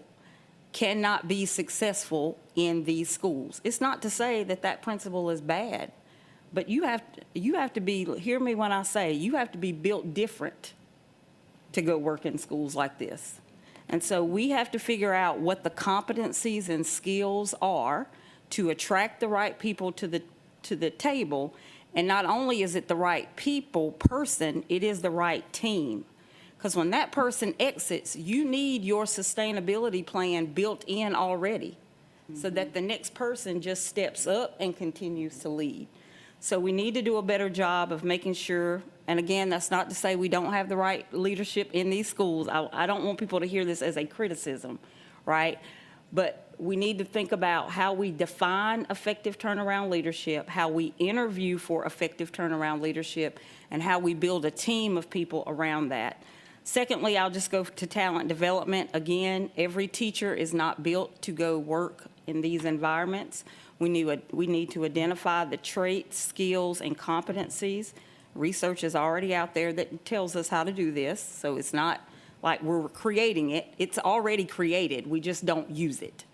cannot be successful in these schools. It's not to say that that principal is bad, but you have to be, hear me when I say, you have to be built different to go work in schools like this. And so we have to figure out what the competencies and skills are to attract the right people to the table. And not only is it the right person, it is the right team. Because when that person exits, you need your sustainability plan built in already so that the next person just steps up and continues to lead. So we need to do a better job of making sure, and again, that's not to say we don't have the right leadership in these schools. I don't want people to hear this as a criticism, right? But we need to think about how we define effective turnaround leadership, how we interview for effective turnaround leadership, and how we build a team of people around that. Secondly, I'll just go to talent development. Again, every teacher is not built to go work in these environments. We need to identify the traits, skills, and competencies. Research is already out there that tells us how to do this, so it's not like we're creating it. It's already created. We just don't use it.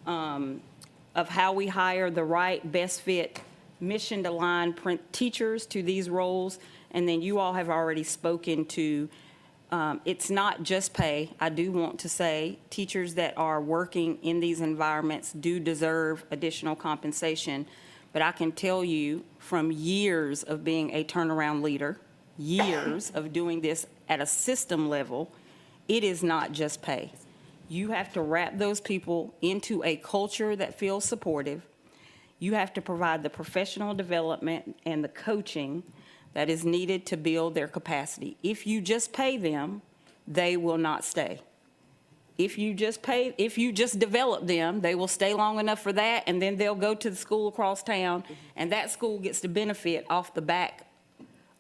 Of how we hire the right, best fit, mission-aligned teachers to these roles, and then you all have already spoken to it's not just pay. I do want to say teachers that are working in these environments do deserve additional compensation. But I can tell you from years of being a turnaround leader, years of doing this at a system level, it is not just pay. You have to wrap those people into a culture that feels supportive. You have to provide the professional development and the coaching that is needed to build their capacity. If you just pay them, they will not stay. If you just develop them, they will stay long enough for that, and then they'll go to the school across town, and that school gets to benefit off the back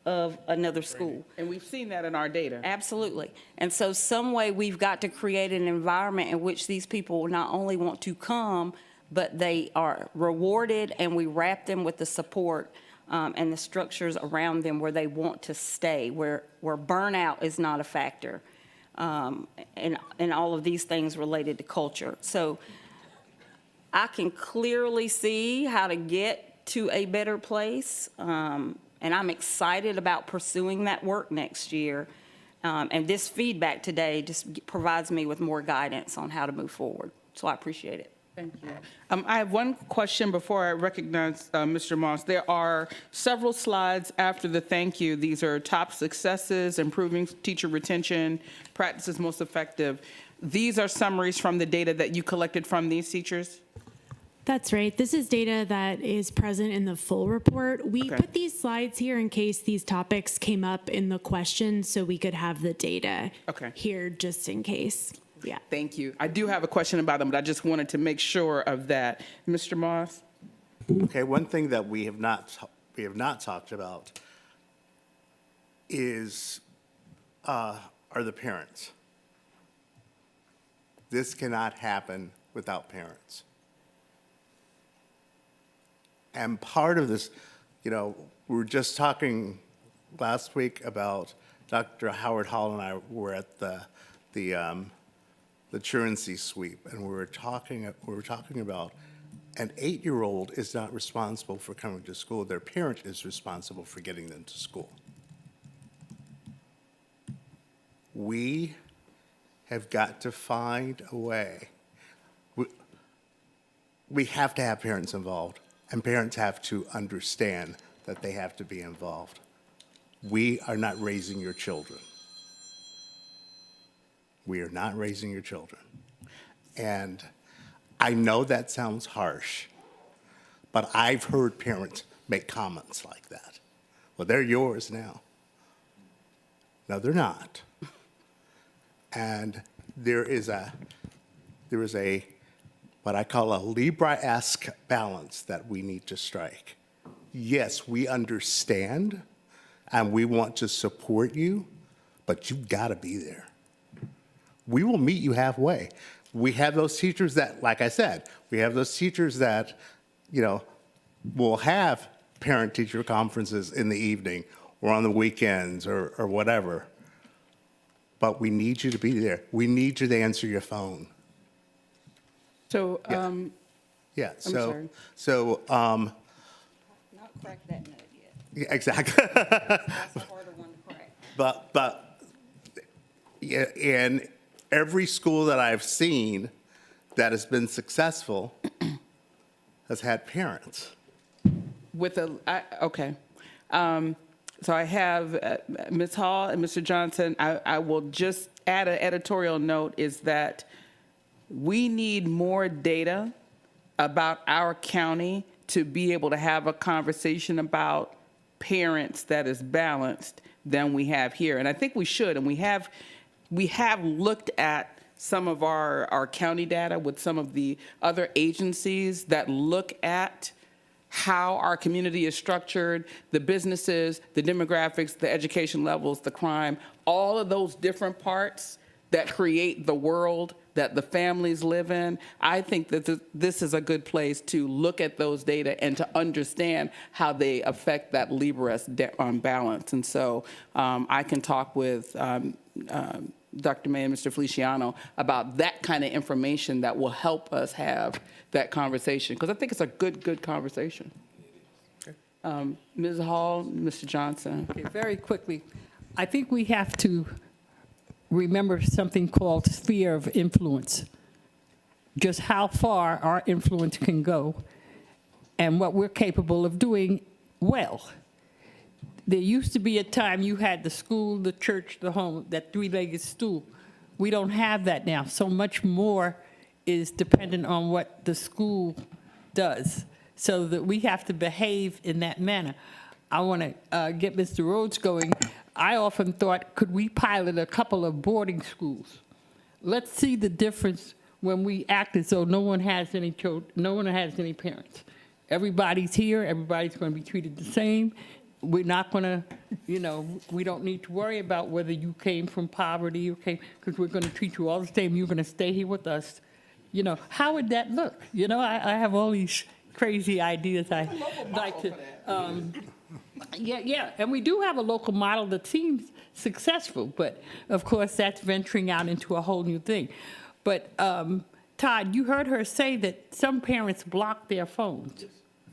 of another school. And we've seen that in our data. Absolutely. And so some way we've got to create an environment in which these people not only want to come, but they are rewarded, and we wrap them with the support and the structures around them where they want to stay, where burnout is not a factor, and all of these things related to culture. So I can clearly see how to get to a better place, and I'm excited about pursuing that work next year. And this feedback today just provides me with more guidance on how to move forward. So I appreciate it. Thank you. I have one question before I recognize Mr. Moss. There are several slides after the thank you. These are top successes, improving teacher retention, practices most effective. These are summaries from the data that you collected from these teachers? That's right. This is data that is present in the full report. We Okay. put these slides here in case these topics came up in the questions so we could have the data Okay. here just in case. Yeah. Thank you. I do have a question about them, but I just wanted to make sure of that. Mr. Moss? Okay, one thing that we have not talked about is, are the parents. This cannot happen without parents. And part of this, we were just talking last week about Dr. Howard Hall and I were at the truancy sweep, and we were talking about an 8-year-old is not responsible for coming to school. Their parent is responsible for getting them to school. We have got to find a way. We have to have parents involved, and parents have to understand that they have to be involved. We are not raising your children. We are not raising your children. And I know that sounds harsh, but I've heard parents make comments like that. Well, they're yours now. No, they're not. And there is a what I call a Libra-esque balance that we need to strike. Yes, we understand and we want to support you, but you've got to be there. We will meet you halfway. We have those teachers that, like I said, we have those teachers that, will have parent-teacher conferences in the evening or on the weekends or whatever. But we need you to be there. We need you to answer your phone. So, Yeah, sorry. Not crack that nut yet. Yeah, exactly. That's a harder one to crack. But yeah, in every school that I've seen that has been successful has had parents. okay. So I have Ms. Hall and Mr. Johnson. I will just add an editorial note is that we need more data about our county to be able to have a conversation about parents that is balanced than we have here. And I think we should, and we have looked at some of our county data with some of the other agencies that look at how our community is structured, the businesses, the demographics, the education levels, the crime, all of those different parts that create the world that the families live in. I think that this is a good place to look at those data and to understand how they affect that Libra-esque balance. And so I can talk with Dr. May and Mr. Feliciano about that kind of information that will help us have that conversation, because I think it's a good conversation. Ms. Hall, Mr. Johnson. Okay, very quickly, I think we have to remember something called sphere of influence, just how far our influence can go and what we're capable of doing well. There used to be a time you had the school, the church, the home, that three-legged stool. We don't have that now. So much more is dependent on what the school does, so that we have to behave in that manner. I want to get Mr. Rhodes going. I often thought, could we pilot a couple of boarding schools? Let's see the difference when we act as though no one has any children, no one has any parents. Everybody's here, everybody's going to be treated the same. We're not going to, we don't need to worry about whether you came from poverty, because we're going to treat you all the same. You're going to stay here with us. How would that look? I have all these crazy ideas I like to. Yeah, and we do have a local model that seems successful, but of course that's venturing out into a whole new thing. But Todd, you heard her say that some parents block their phones.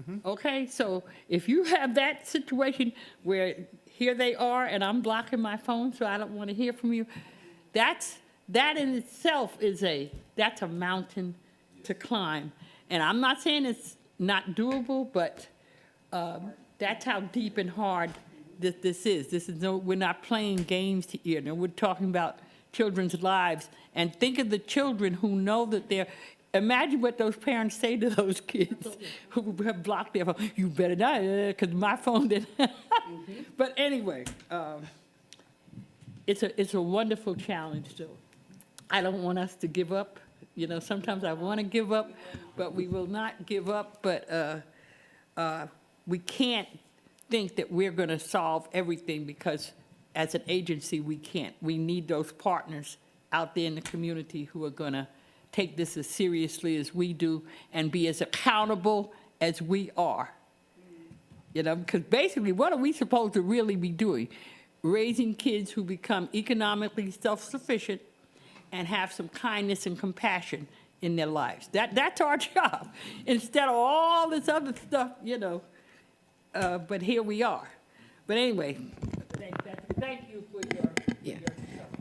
Mm-hmm. Okay, so if you have that situation where here they are and I'm blocking my phone so I don't want to hear from you, that in itself that's a mountain to climb. And I'm not saying it's not doable, but that's how deep and hard this is. We're not playing games here. No, we're talking about children's lives. And think of the children who know that they're. Imagine what those parents say to those kids who have blocked their phone. You better not, because my phone didn't. But anyway, it's a wonderful challenge, though. I don't want us to give up. Sometimes I want to give up, but we will not give up. But we can't think that we're going to solve everything, because as an agency, we can't. We need those partners out there in the community who are going to take this as seriously as we do and be as accountable as we are. You know, because basically, what are we supposed to really be doing? Raising kids who become economically self-sufficient and have some kindness and compassion in their lives. That's our job, instead of all this other stuff, you know. But here we are. But anyway, thank you for your. Yeah.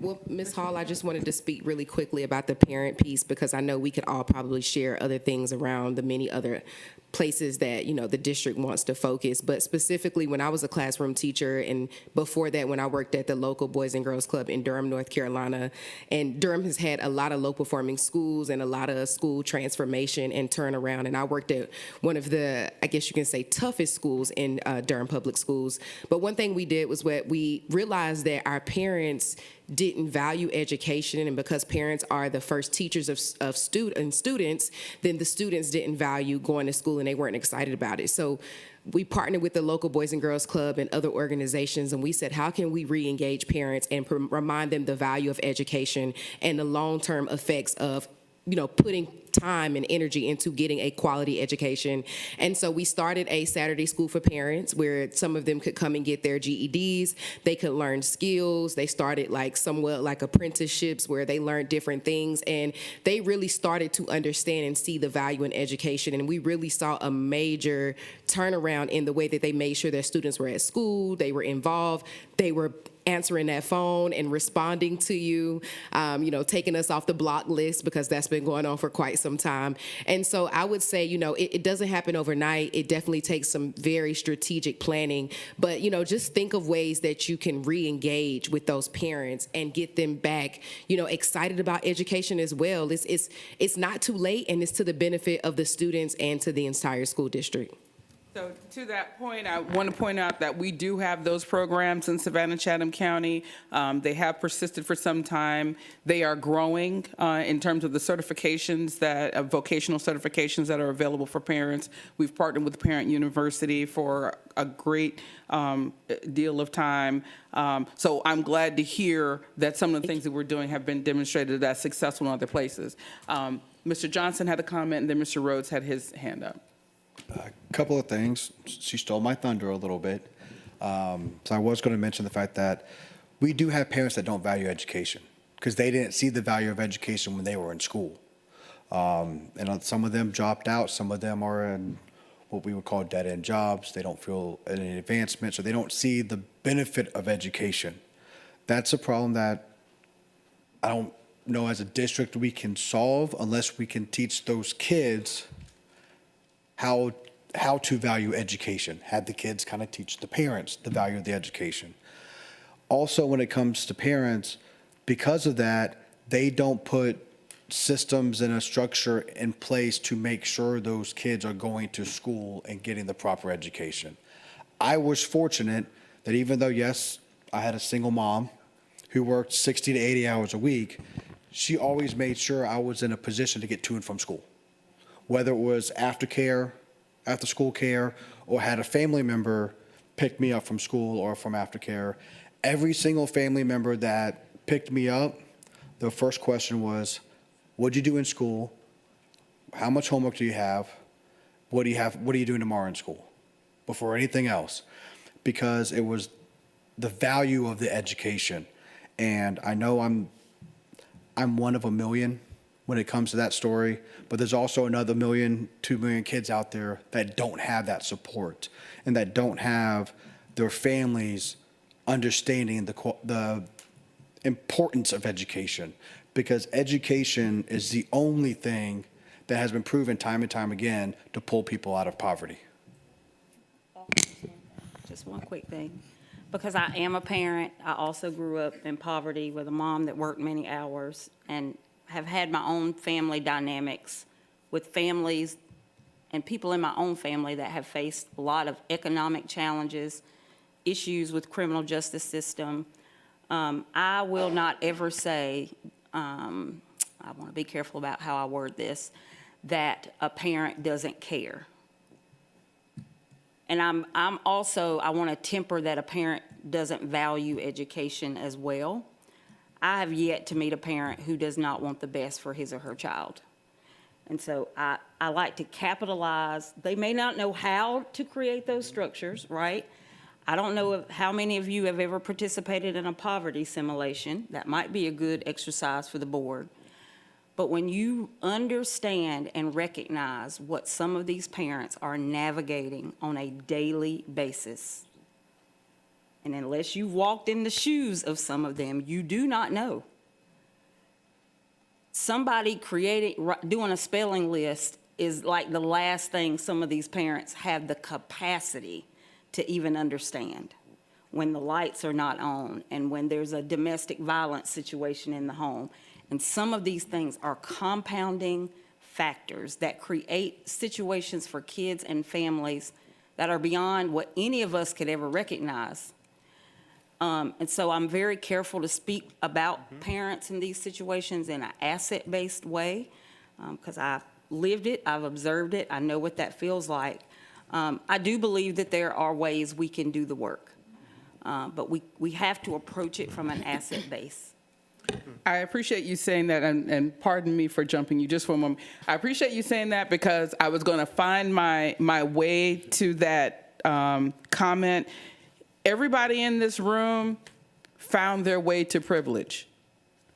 Well, Ms. Hall, I just wanted to speak really quickly about the parent piece because I know we could all probably share other things around the many other places that, you know, the district wants to focus. But specifically, when I was a classroom teacher and before that, when I worked at the local Boys and Girls Club in Durham, North Carolina, and Durham has had a lot of low-performing schools and a lot of school transformation and turnaround. And I worked at one of the, I guess you can say, toughest schools in Durham Public Schools. But one thing we did was what we realized that our parents didn't value education, and because parents are the first teachers of students, then the students didn't value going to school and they weren't excited about it. So we partnered with the local Boys and Girls Club and other organizations, and we said, how can we re-engage parents and remind them the value of education and the long-term effects of, you know, putting time and energy into getting a quality education. And so we started a Saturday school for parents where some of them could come and get their GEDs. They could learn skills. They started like somewhat like apprenticeships where they learned different things. And they really started to understand and see the value in education. And we really saw a major turnaround in the way that they made sure their students were at school, they were involved, they were answering that phone and responding to you, you know, taking us off the block list because that's been going on for quite some time. And so I would say, you know, it doesn't happen overnight. It definitely takes some very strategic planning. But, you know, just think of ways that you can re-engage with those parents and get them back, you know, excited about education as well. It's not too late, and it's to the benefit of the students and to the entire school district. So to that point, I want to point out that we do have those programs in Savannah-Chatham County. They have persisted for some time. They are growing in terms of the certifications that, vocational certifications that are available for parents. We've partnered with Parent University for a great deal of time. So I'm glad to hear that some of the things that we're doing have been demonstrated as successful in other places. Mr. Johnson had a comment, and then Mr. Rhodes had his hand up. A couple of things. She stole my thunder a little bit. So I was going to mention the fact that we do have parents that don't value education because they didn't see the value of education when they were in school. And some of them dropped out. Some of them are in what we would call dead-end jobs. They don't feel any advancement, so they don't see the benefit of education. That's a problem that I don't know as a district we can solve unless we can teach those kids how to value education, had the kids kind of teach the parents the value of the education. Also, when it comes to parents, because of that, they don't put systems and a structure in place to make sure those kids are going to school and getting the proper education. I was fortunate that even though, yes, I had a single mom who worked 60 to 80 hours a week, she always made sure I was in a position to get to and from school. Whether it was aftercare, after school care, or had a family member pick me up from school or from aftercare, every single family member that picked me up, the first question was, what'd you do in school? How much homework do you have? What are you doing tomorrow in school? Before anything else, because it was the value of the education. And I know I'm one of a million when it comes to that story, but there's also another 2 million kids out there that don't have that support and that don't have their families understanding the importance of education, because education is the only thing that has been proven time and time again to pull people out of poverty. Just one quick thing. Because I am a parent, I also grew up in poverty with a mom that worked many hours and have had my own family dynamics with families and people in my own family that have faced a lot of economic challenges, issues with criminal justice system. I will not ever say, I want to be careful about how I word this, that a parent doesn't care. And I'm also, I want to temper that a parent doesn't value education as well. I have yet to meet a parent who does not want the best for his or her child. And so I I like to capitalize. They may not know how to create those structures, right? I don't know how many of you have ever participated in a poverty simulation. That might be a good exercise for the board. But when you understand and recognize what some of these parents are navigating on a daily basis, and unless you've walked in the shoes of some of them, you do not know. Somebody doing a spelling list is like the last thing some of these parents have the capacity to even understand when the lights are not on and when there's a domestic violence situation in the home. And some of these things are compounding factors that create situations for kids and families that are beyond what any of us could ever recognize. And so I'm very careful to speak about parents in these situations in an asset-based way, because I've lived it, I've observed it, I know what that feels like. I do believe that there are ways we can do the work, but we have to approach it from an asset base. I appreciate you saying that, and pardon me for jumping you just for a moment. I appreciate you saying that because I was going to find my way to that comment. Everybody in this room found their way to privilege,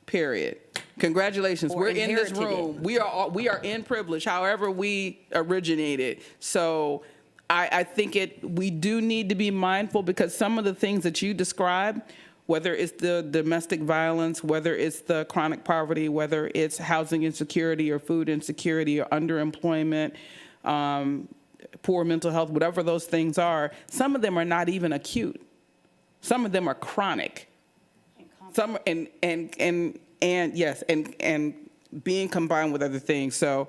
period. Congratulations. Or We're in this inherited room. We are in privilege, however we originated. So I think we do need to be mindful, because some of the things that you described, whether it's the domestic violence, whether it's the chronic poverty, whether it's housing insecurity or food insecurity or underemployment, poor mental health, whatever those things are, some of them are not even acute. Some of them are chronic. Some and being combined with other things. So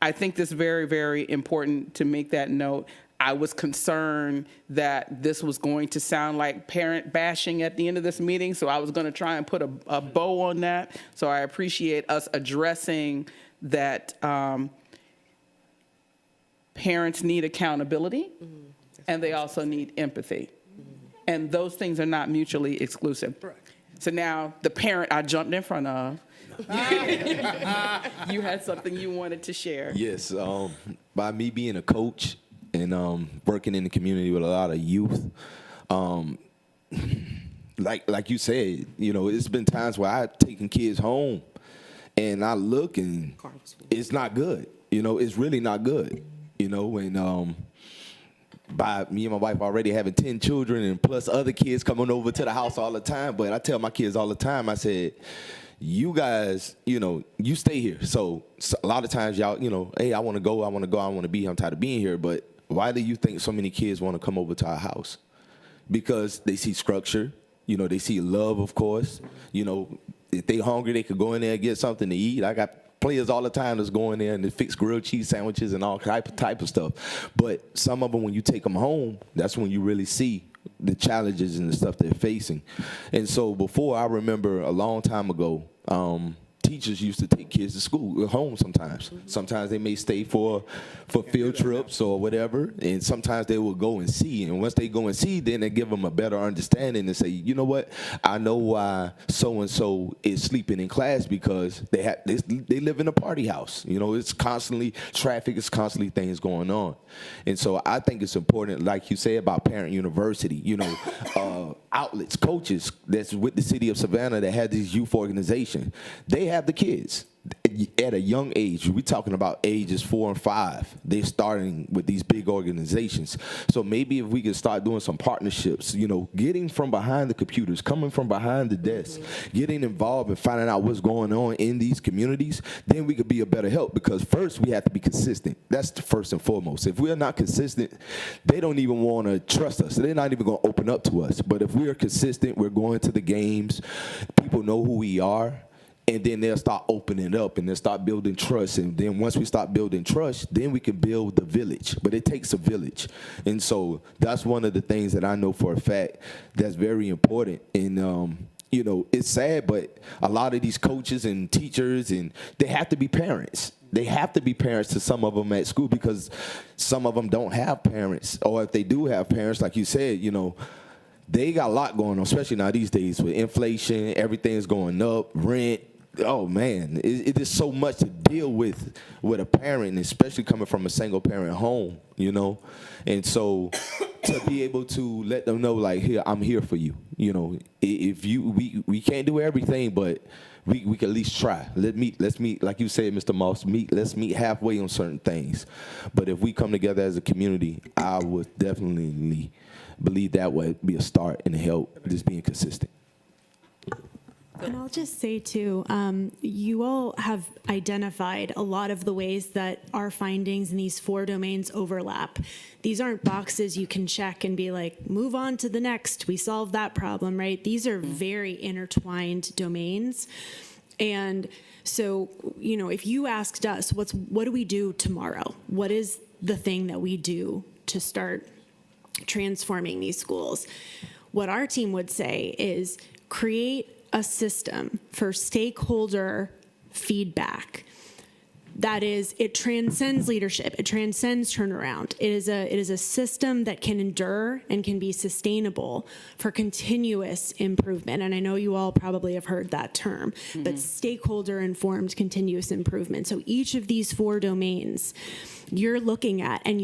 I think this is very, very important to make that note. I was concerned that this was going to sound like parent bashing at the end of this meeting, so I was going to try and put a bow on that. So I appreciate us addressing that. Parents need accountability, and they also need empathy. And those things are not mutually exclusive. So now, the parent I jumped in front of, you had something you wanted to share. Yes, by me being a coach and working in the community with a lot of youth, like you said, it's been times where I've taken kids home, and I look and it's not good. It's really not good. And by me and my wife already having 10 children and plus other kids coming over to the house all the time. But I tell my kids all the time, I said, you guys, you stay here. So a lot of times y'all, hey, I want to go, I want to be here, I'm tired of being here. But why do you think so many kids want to come over to our house? Because they see structure, they see love, of course. If they hungry, they could go in there and get something to eat. I got players all the time that's going there and they fix grilled cheese sandwiches and all type of stuff. But some of them, when you take them home, that's when you really see the challenges and the stuff they're facing. And so before, I remember a long time ago, teachers used to take kids to school, home sometimes. Sometimes they may stay for field trips or whatever, and sometimes they will go and see. And once they go and see, then they give them a better understanding and say, you know what, I know why so-and-so is sleeping in class, because they live in a party house. It's constantly traffic, it's constantly things going on. And so I think it's important, like you say about Parent University, outlets, coaches that's with the city of Savannah that had these youth organizations. They have the kids at a young age. We're talking about ages 4 and 5. They're starting with these big organizations. So maybe if we could start doing some partnerships, getting from behind the computers, coming from behind the desk, getting involved and finding out what's going on in these communities, then we could be a better help, because first we have to be consistent. That's the first and foremost. If we're not consistent, they don't even want to trust us. They're not even going to open up to us. But if we are consistent, we're going to the games, people know who we are, and then they'll start opening up and they'll start building trust. And then once we start building trust, then we can build the village. But it takes a village. And so that's one of the things that I know for a fact that's very important. And, it's sad, but a lot of these coaches and teachers, and they have to be parents. They have to be parents to some of them at school, because some of them don't have parents. Or if they do have parents, like you said, they got a lot going on, especially now these days with inflation. Everything's going up, rent, oh man, it is so much to deal with a parent, especially coming from a single parent home, you know. And so to be able to let them know, like, here, I'm here for you. You know, if we can't do everything, but we can at least try. Let's meet, like you said, Mr. Moss, let's meet halfway on certain things. But if we come together as a community, I would definitely believe that would be a start and help just being consistent. And I'll just say too, you all have identified a lot of the ways that our findings in these 4 domains overlap. These aren't boxes you can check and be like, move on to the next, we solved that problem, right? These are very intertwined domains. And so, you know, if you asked us, what do we do tomorrow? What is the thing that we do to start transforming these schools? What our team would say is create a system for stakeholder feedback. That is, it transcends leadership, it transcends turnaround. It is a system that can endure and can be sustainable for continuous improvement. And I know you all probably have heard that term, but stakeholder informed continuous improvement. So each of these 4 domains you're looking at, and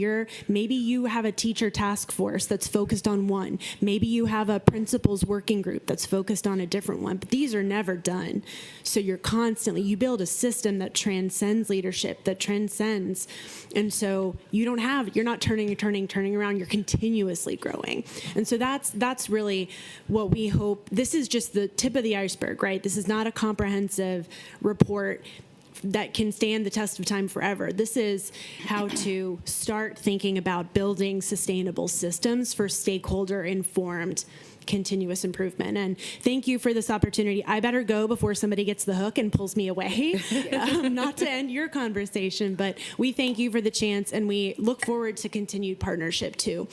maybe you have a teacher task force that's focused on one. Maybe you have a principals working group that's focused on a different one, but these are never done. So you build a system that transcends leadership, that transcends. And so you're not turning around, you're continuously growing. And so that's really what we hope. This is just the tip of the iceberg, right? This is not a comprehensive report that can stand the test of time forever. This is how to start thinking about building sustainable systems for stakeholder-informed continuous improvement. And thank you for this opportunity. I better go before somebody gets the hook and pulls me away. Not to end your conversation, but we thank you for the chance, and we look forward to continued partnership too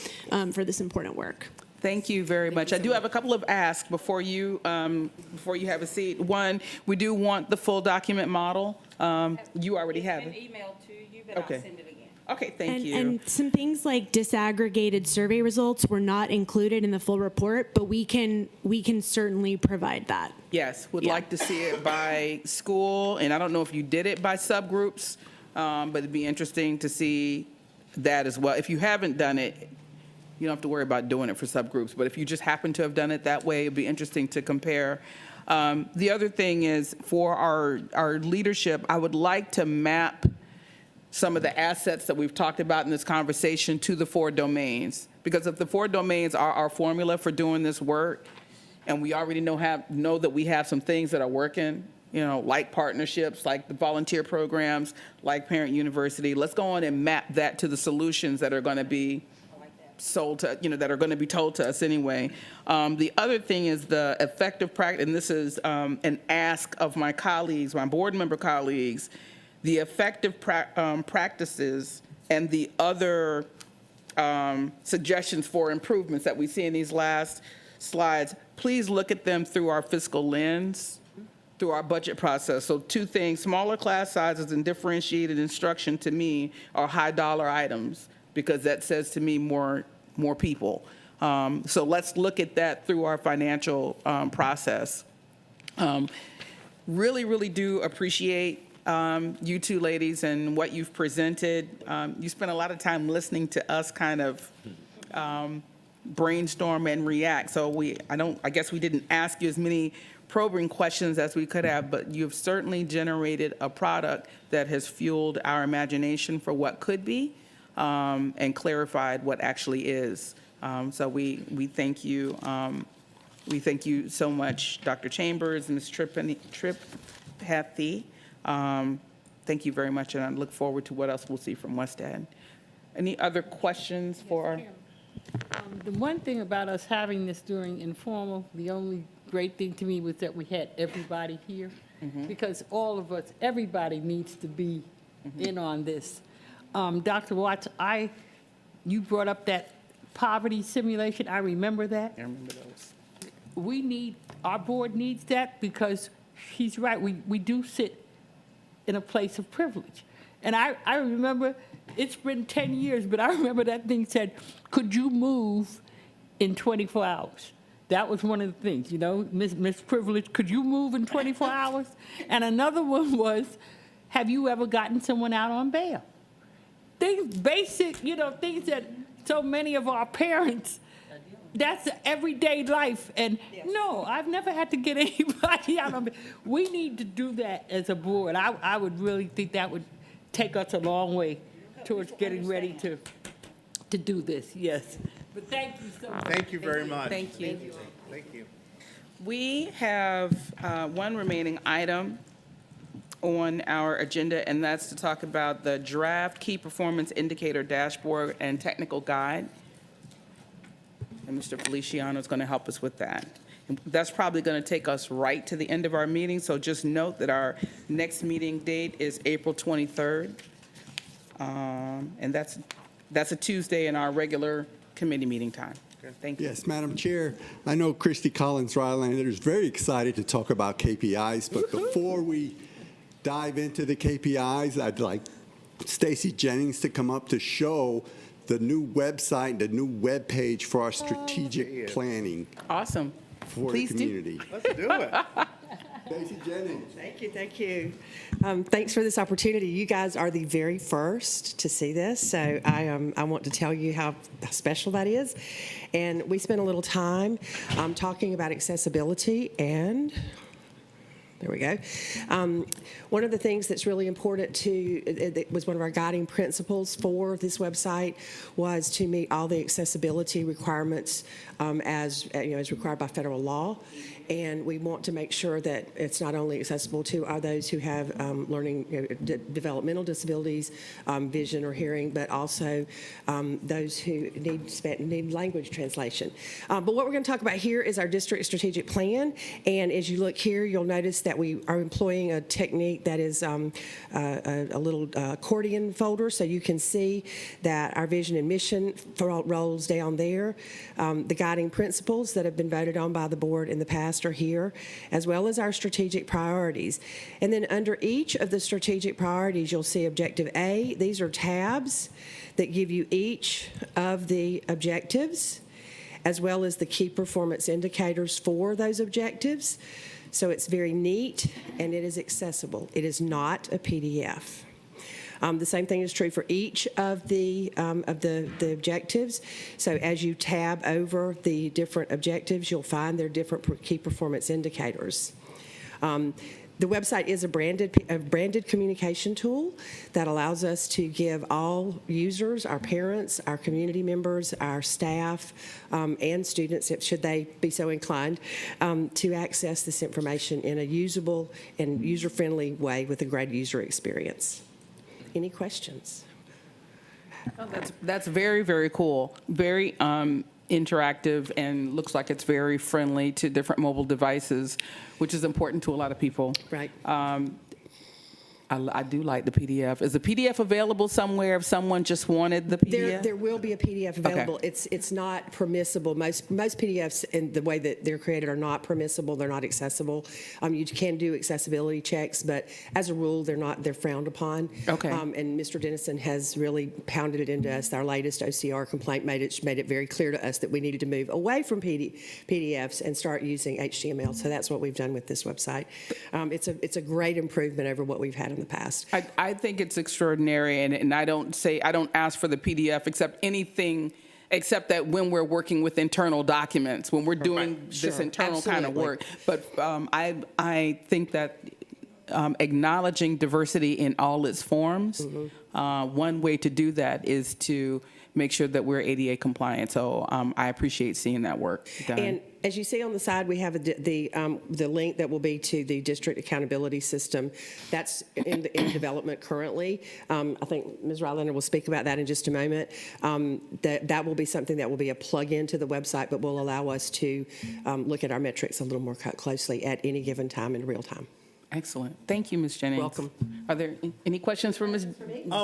for this important work. Thank you very much. I do have a couple of asks before you have a seat. One, we do want the full document model. You already have it. emailed to you, but Okay. I'll send it again. Okay, thank you. And some things like disaggregated survey results were not included in the full report, but we can certainly provide that. Yes, would Yeah. like to see it by school, and I don't know if you did it by subgroups, but it'd be interesting to see that as well. If you haven't done it, you don't have to worry about doing it for subgroups, but if you just happen to have done it that way, it'd be interesting to compare. The other thing is, for our leadership, I would like to map some of the assets that we've talked about in this conversation to the 4 domains. Because if the 4 domains are our formula for doing this work, and we already know that we have some things that are working, you know, like partnerships, like the volunteer programs, like Parent University, let's go on and map that to the solutions that are going to be sold to, that are going to be told to us anyway. The other thing is the effective practice, and this is an ask of my colleagues, my board member colleagues, the effective practices and the other suggestions for improvements that we see in these last slides, please look at them through our fiscal lens, through our budget process. So 2 things, smaller class sizes and differentiated instruction to me are high dollar items, because that says to me more people. So let's look at that through our financial process. Really, really do appreciate you 2 ladies and what you've presented. You spent a lot of time listening to us kind of brainstorm and react. So I guess we didn't ask you as many probing questions as we could have, but you've certainly generated a product that has fueled our imagination for what could be. And clarified what actually is. So we thank you. We thank you so much, Dr. Chambers, Ms. Tripathi. Thank you very much, and I look forward to what else we'll see from West End. Any other questions for? The one thing about us having this during informal, the only great thing to me was that we had everybody here, because all of us, everybody needs to be in on this. Dr. Watts, you brought up that poverty simulation. I remember that. I remember those. Our board needs that, because he's right. We do sit in a place of privilege. And I remember, it's been 10 years, but I remember that thing said, could you move in 24 hours? That was one of the things, Miss Privilege, could you move in 24 hours? And another one was, have you ever gotten someone out on bail? Things basic, things that so many of our parents, that's everyday life. And no, I've never had to get anybody out on bail. We need to do that as a board. I would really think that would take us a long way towards getting ready to do this, yes. But thank you so much. Thank you very much. Thank you. Thank you. We have one remaining item on our agenda, and that's to talk about the draft key performance indicator dashboard and technical guide. And Mr. Feliciano is going to help us with that. And that's probably going to take us right to the end of our meeting, so just note that our next meeting date is April 23rd. And that's a Tuesday in our regular committee meeting time. Thank you. Yes, Madam Chair, I know Christy Collins Rylander is very excited to talk about KPIs, but before we dive into the KPIs, I'd like Stacy Jennings to come up to show the new website, the new webpage for our strategic planning Awesome. for Please the do. community. Let's do it. Stacy Jennings. Thank you, thank you. Thanks for this opportunity. You guys are the very first to see this, so I want to tell you how special that is. And we spent a little time talking about accessibility, and there we go. One of the things that's really important it was one of our guiding principles for this website was to meet all the accessibility requirements as required by federal law. And we want to make sure that it's not only accessible to those who have developmental disabilities, vision or hearing, but also those who need language translation. But what we're going to talk about here is our district strategic plan. And as you look here, you'll notice that we are employing a technique that is a little accordion folder, so you can see that our vision and mission rolls down there. The guiding principles that have been voted on by the board in the past are here, as well as our strategic priorities. And then under each of the strategic priorities, you'll see Objective A. These are tabs that give you each of the objectives, as well as the key performance indicators for those objectives. So it's very neat, and it is accessible. It is not a PDF. The same thing is true for each of the objectives. So as you tab over the different objectives, you'll find their different key performance indicators. The website is a branded communication tool that allows us to give all users, our parents, our community members, our staff, and students, should they be so inclined, to access this information in a usable and user-friendly way with a great user experience. Any questions? Oh, that's very, very cool. Very interactive, and looks like it's very friendly to different mobile devices, which is important to a lot of people. Right. I do like the PDF. Is the PDF available somewhere if someone just wanted the PDF? There will be a PDF available. Okay. It's not permissible. Most PDFs in the way that they're created are not permissible. They're not accessible. You can do accessibility checks, but as a rule, they're frowned upon. Okay. And Mr. Dennison has really pounded it into us. Our latest OCR complaint made it very clear to us that we needed to move away from PDFs and start using HTML. So that's what we've done with this website. It's a great improvement over what we've had in the past. I think it's extraordinary, and I don't ask for the PDF except that when we're working with internal documents, when we're doing this Sure. internal kind of Absolutely. work. But I think that acknowledging diversity in all its forms, one way to do that is to make sure that we're ADA compliant. So I appreciate seeing that work done. And as you see on the side, we have the link that will be to the district accountability system. That's in development currently. I think Ms. Rylander will speak about that in just a moment. That will be something that will be a plug-in to the website, but will allow us to look at our metrics a little more closely at any given time in real time. Excellent. Thank you, Ms. Jennings. Welcome. Are there any questions for Ms.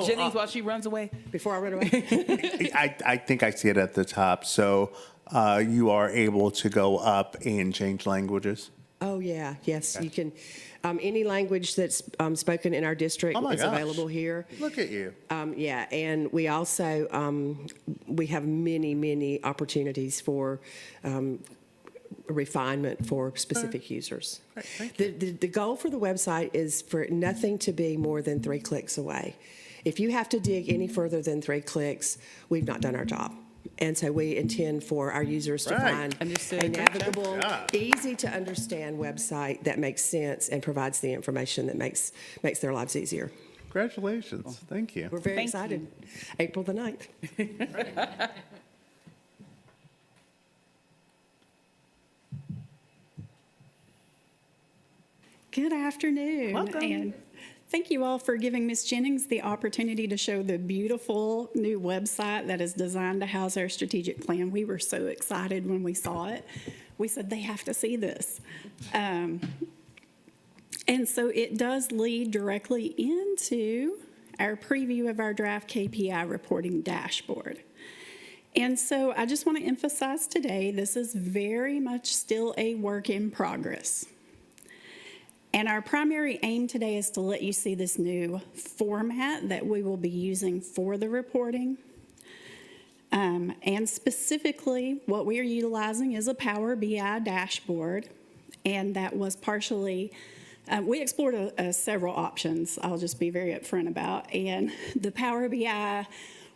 Jennings while she runs away? Before I run away? I think I see it at the top. So you are able to go up and change languages? Oh, yeah. Yes, you can. Any language that's spoken in our district Oh my is gosh. available here. Look at you. Yeah, and we also, we have many, many opportunities for refinement for specific users. The goal for the website is for nothing to be more than 3 clicks away. If you have to dig any further than 3 clicks, we've not done our job. And so we intend for our users to Right. find Understood. a navigable, job. easy to understand website that makes sense and provides the information that makes their lives easier. Congratulations. Thank you. We're very Thank excited. April the 9th. Good afternoon. Welcome. And thank you all for giving Ms. Jennings the opportunity to show the beautiful new website that is designed to house our strategic plan. We were so excited when we saw it. We said, they have to see this. And so it does lead directly into our preview of our draft KPI reporting dashboard. And so I just want to emphasize today, this is very much still a work in progress. And our primary aim today is to let you see this new format that we will be using for the reporting. And specifically, what we are utilizing is a Power BI dashboard. And that was partially, we explored several options, I'll just be very upfront about. And the Power BI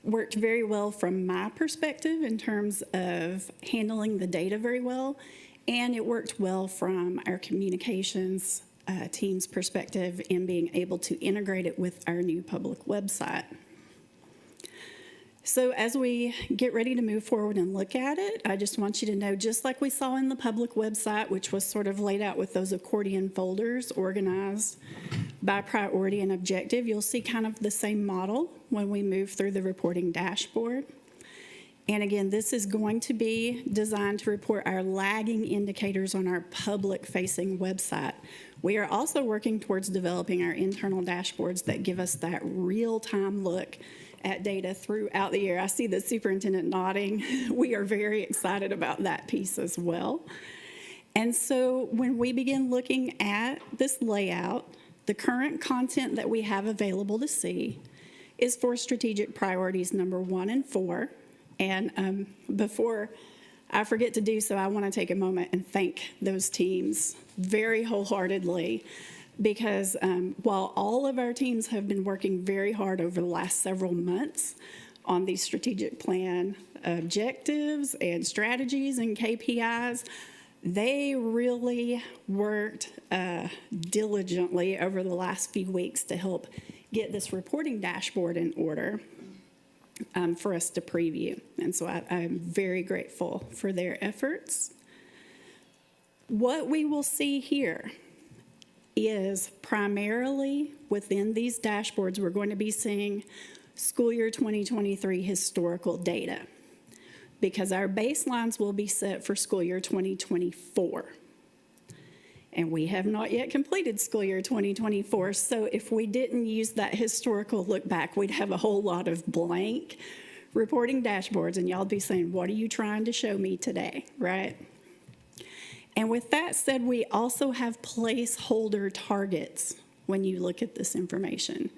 worked very well from my perspective in terms of handling the data very well. And it worked well from our communications team's perspective in being able to integrate it with our new public website. So as we get ready to move forward and look at it, I just want you to know, just like we saw in the public website, which was sort of laid out with those accordion folders organized by priority and objective, you'll see kind of the same model when we move through the reporting dashboard. And again, this is going to be designed to report our lagging indicators on our public-facing website. We are also working towards developing our internal dashboards that give us that real-time look at data throughout the year. I see the superintendent nodding. We are very excited about that piece as well. And so when we begin looking at this layout, the current content that we have available to see is for strategic priorities number 1 and 4. And before I forget to do so, I want to take a moment and thank those teams very wholeheartedly, because while all of our teams have been working very hard over the last several months on these strategic plan objectives and strategies and KPIs, they really worked diligently over the last few weeks to help get this reporting dashboard in order for us to preview. And so I'm very grateful for their efforts. What we will see here is primarily within these dashboards, we're going to be seeing school year 2023 historical data, because our baselines will be set for school year 2024. And we have not yet completed school year 2024. So if we didn't use that historical look back, we'd have a whole lot of blank reporting dashboards, and y'all be saying, what are you trying to show me today, right? And with that said, we also have placeholder targets when you look at this information.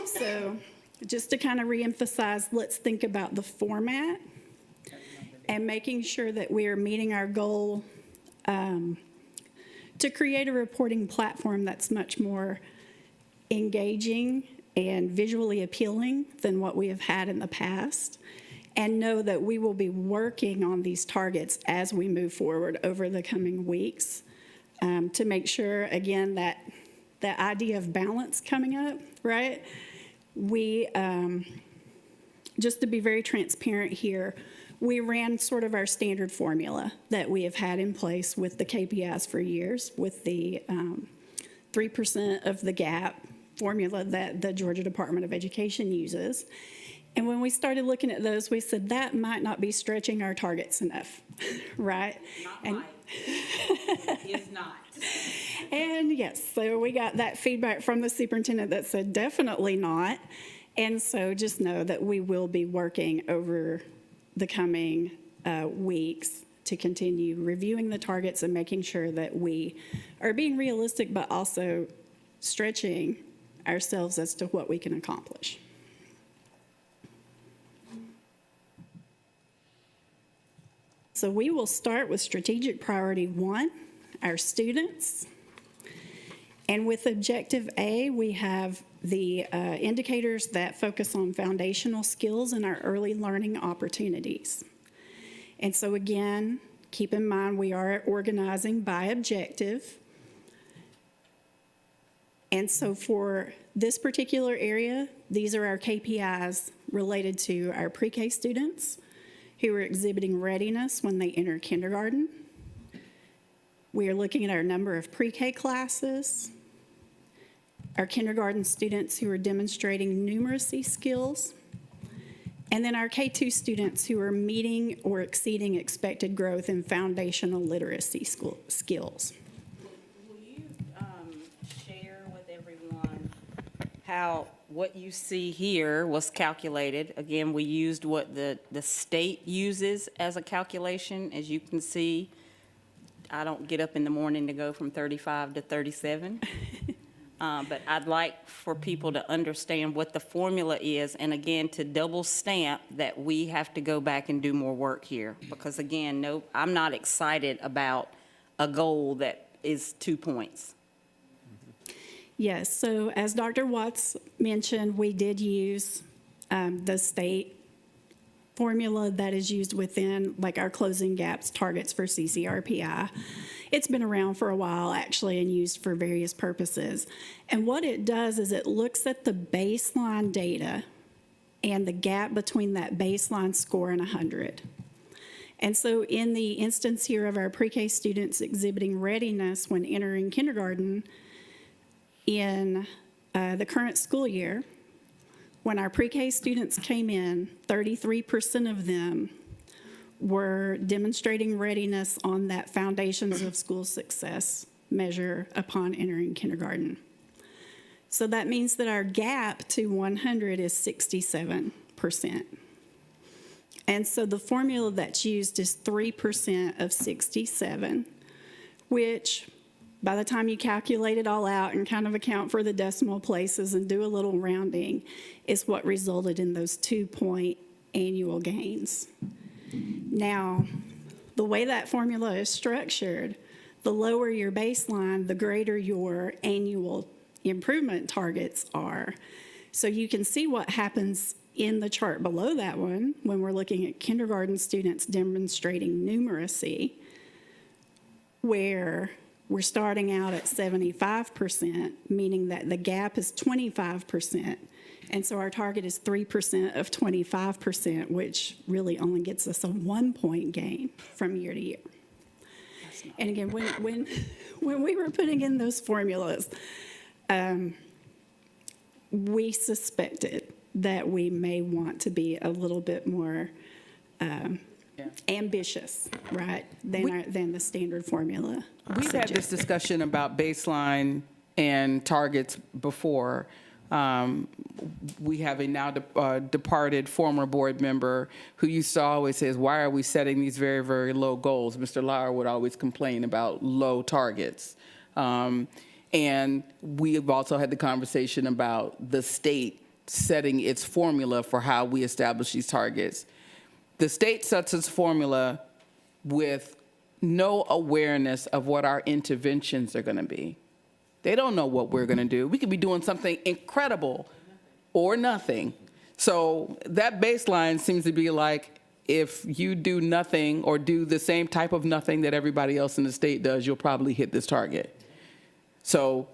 So just to kind of reemphasize, let's think about the format and making sure that we are meeting our goal to create a reporting platform that's much more engaging and visually appealing than what we have had in the past. And know that we will be working on these targets as we move forward over the coming weeks to make sure, again, that idea of balance coming up, right? We, just to be very transparent here, we ran sort of our standard formula that we have had in place with the KPIs for years, with the 3% of the gap formula that the Georgia Department of Education uses. And when we started looking at those, we said that might not be stretching our targets enough, right? It is not. And yes, so we got that feedback from the superintendent that said definitely not. And so just know that we will be working over the coming weeks to continue reviewing the targets and making sure that we are being realistic, but also stretching ourselves as to what we can accomplish. So we will start with strategic priority 1, our students. And with objective A, we have the indicators that focus on foundational skills and our early learning opportunities. And so again, keep in mind we are organizing by objective. And so for this particular area, these are our KPIs related to our pre-K students who are exhibiting readiness when they enter kindergarten. We are looking at our number of pre-K classes, our kindergarten students who are demonstrating numeracy skills, and then our K2 students who are meeting or exceeding expected growth in foundational literacy skills. Will you share with everyone how what you see here was calculated? Again, we used what the state uses as a calculation. As you can see, I don't get up in the morning to go from 35 to 37. But I'd like for people to understand what the formula is, and again, to double stamp that we have to go back and do more work here. Because again, no, I'm not excited about a goal that is 2 points. Yes, so as Dr. Watts mentioned, we did use the state formula that is used within like our closing gaps targets for CCRPI. It's been around for a while actually and used for various purposes. And what it does is it looks at the baseline data and the gap between that baseline score and 100. And so in the instance here of our pre-K students exhibiting readiness when entering kindergarten in the current school year, when our pre-K students came in, 33% of them were demonstrating readiness on that Foundations of School Success measure upon entering kindergarten. So that means that our gap to 100 is 67%. And so the formula that's used is 3% of 67, which by the time you calculate it all out and kind of account for the decimal places and do a little rounding, is what resulted in those 2-point annual gains. Now, the way that formula is structured, the lower your baseline, the greater your annual improvement targets are. So you can see what happens in the chart below that one when we're looking at kindergarten students demonstrating numeracy, where we're starting out at 75%, meaning that the gap is 25%. And so our target is 3% of 25%, which really only gets us a 1-point gain from year to year. And again, when we were putting in those formulas, we suspected that we may want to be a little bit more ambitious, right, than the standard formula. We've had this discussion about baseline and targets before. We have a now departed former board member who used to always say, why are we setting these very, very low goals? Mr. Lauer would always complain about low targets. And we have also had the conversation about the state setting its formula for how we establish these targets. The state sets its formula with no awareness of what our interventions are going to be. They don't know what we're going to do. We could be doing something incredible or nothing. So that baseline seems to be like, if you do nothing or do the same type of nothing that everybody else in the state does, you'll probably hit this target. So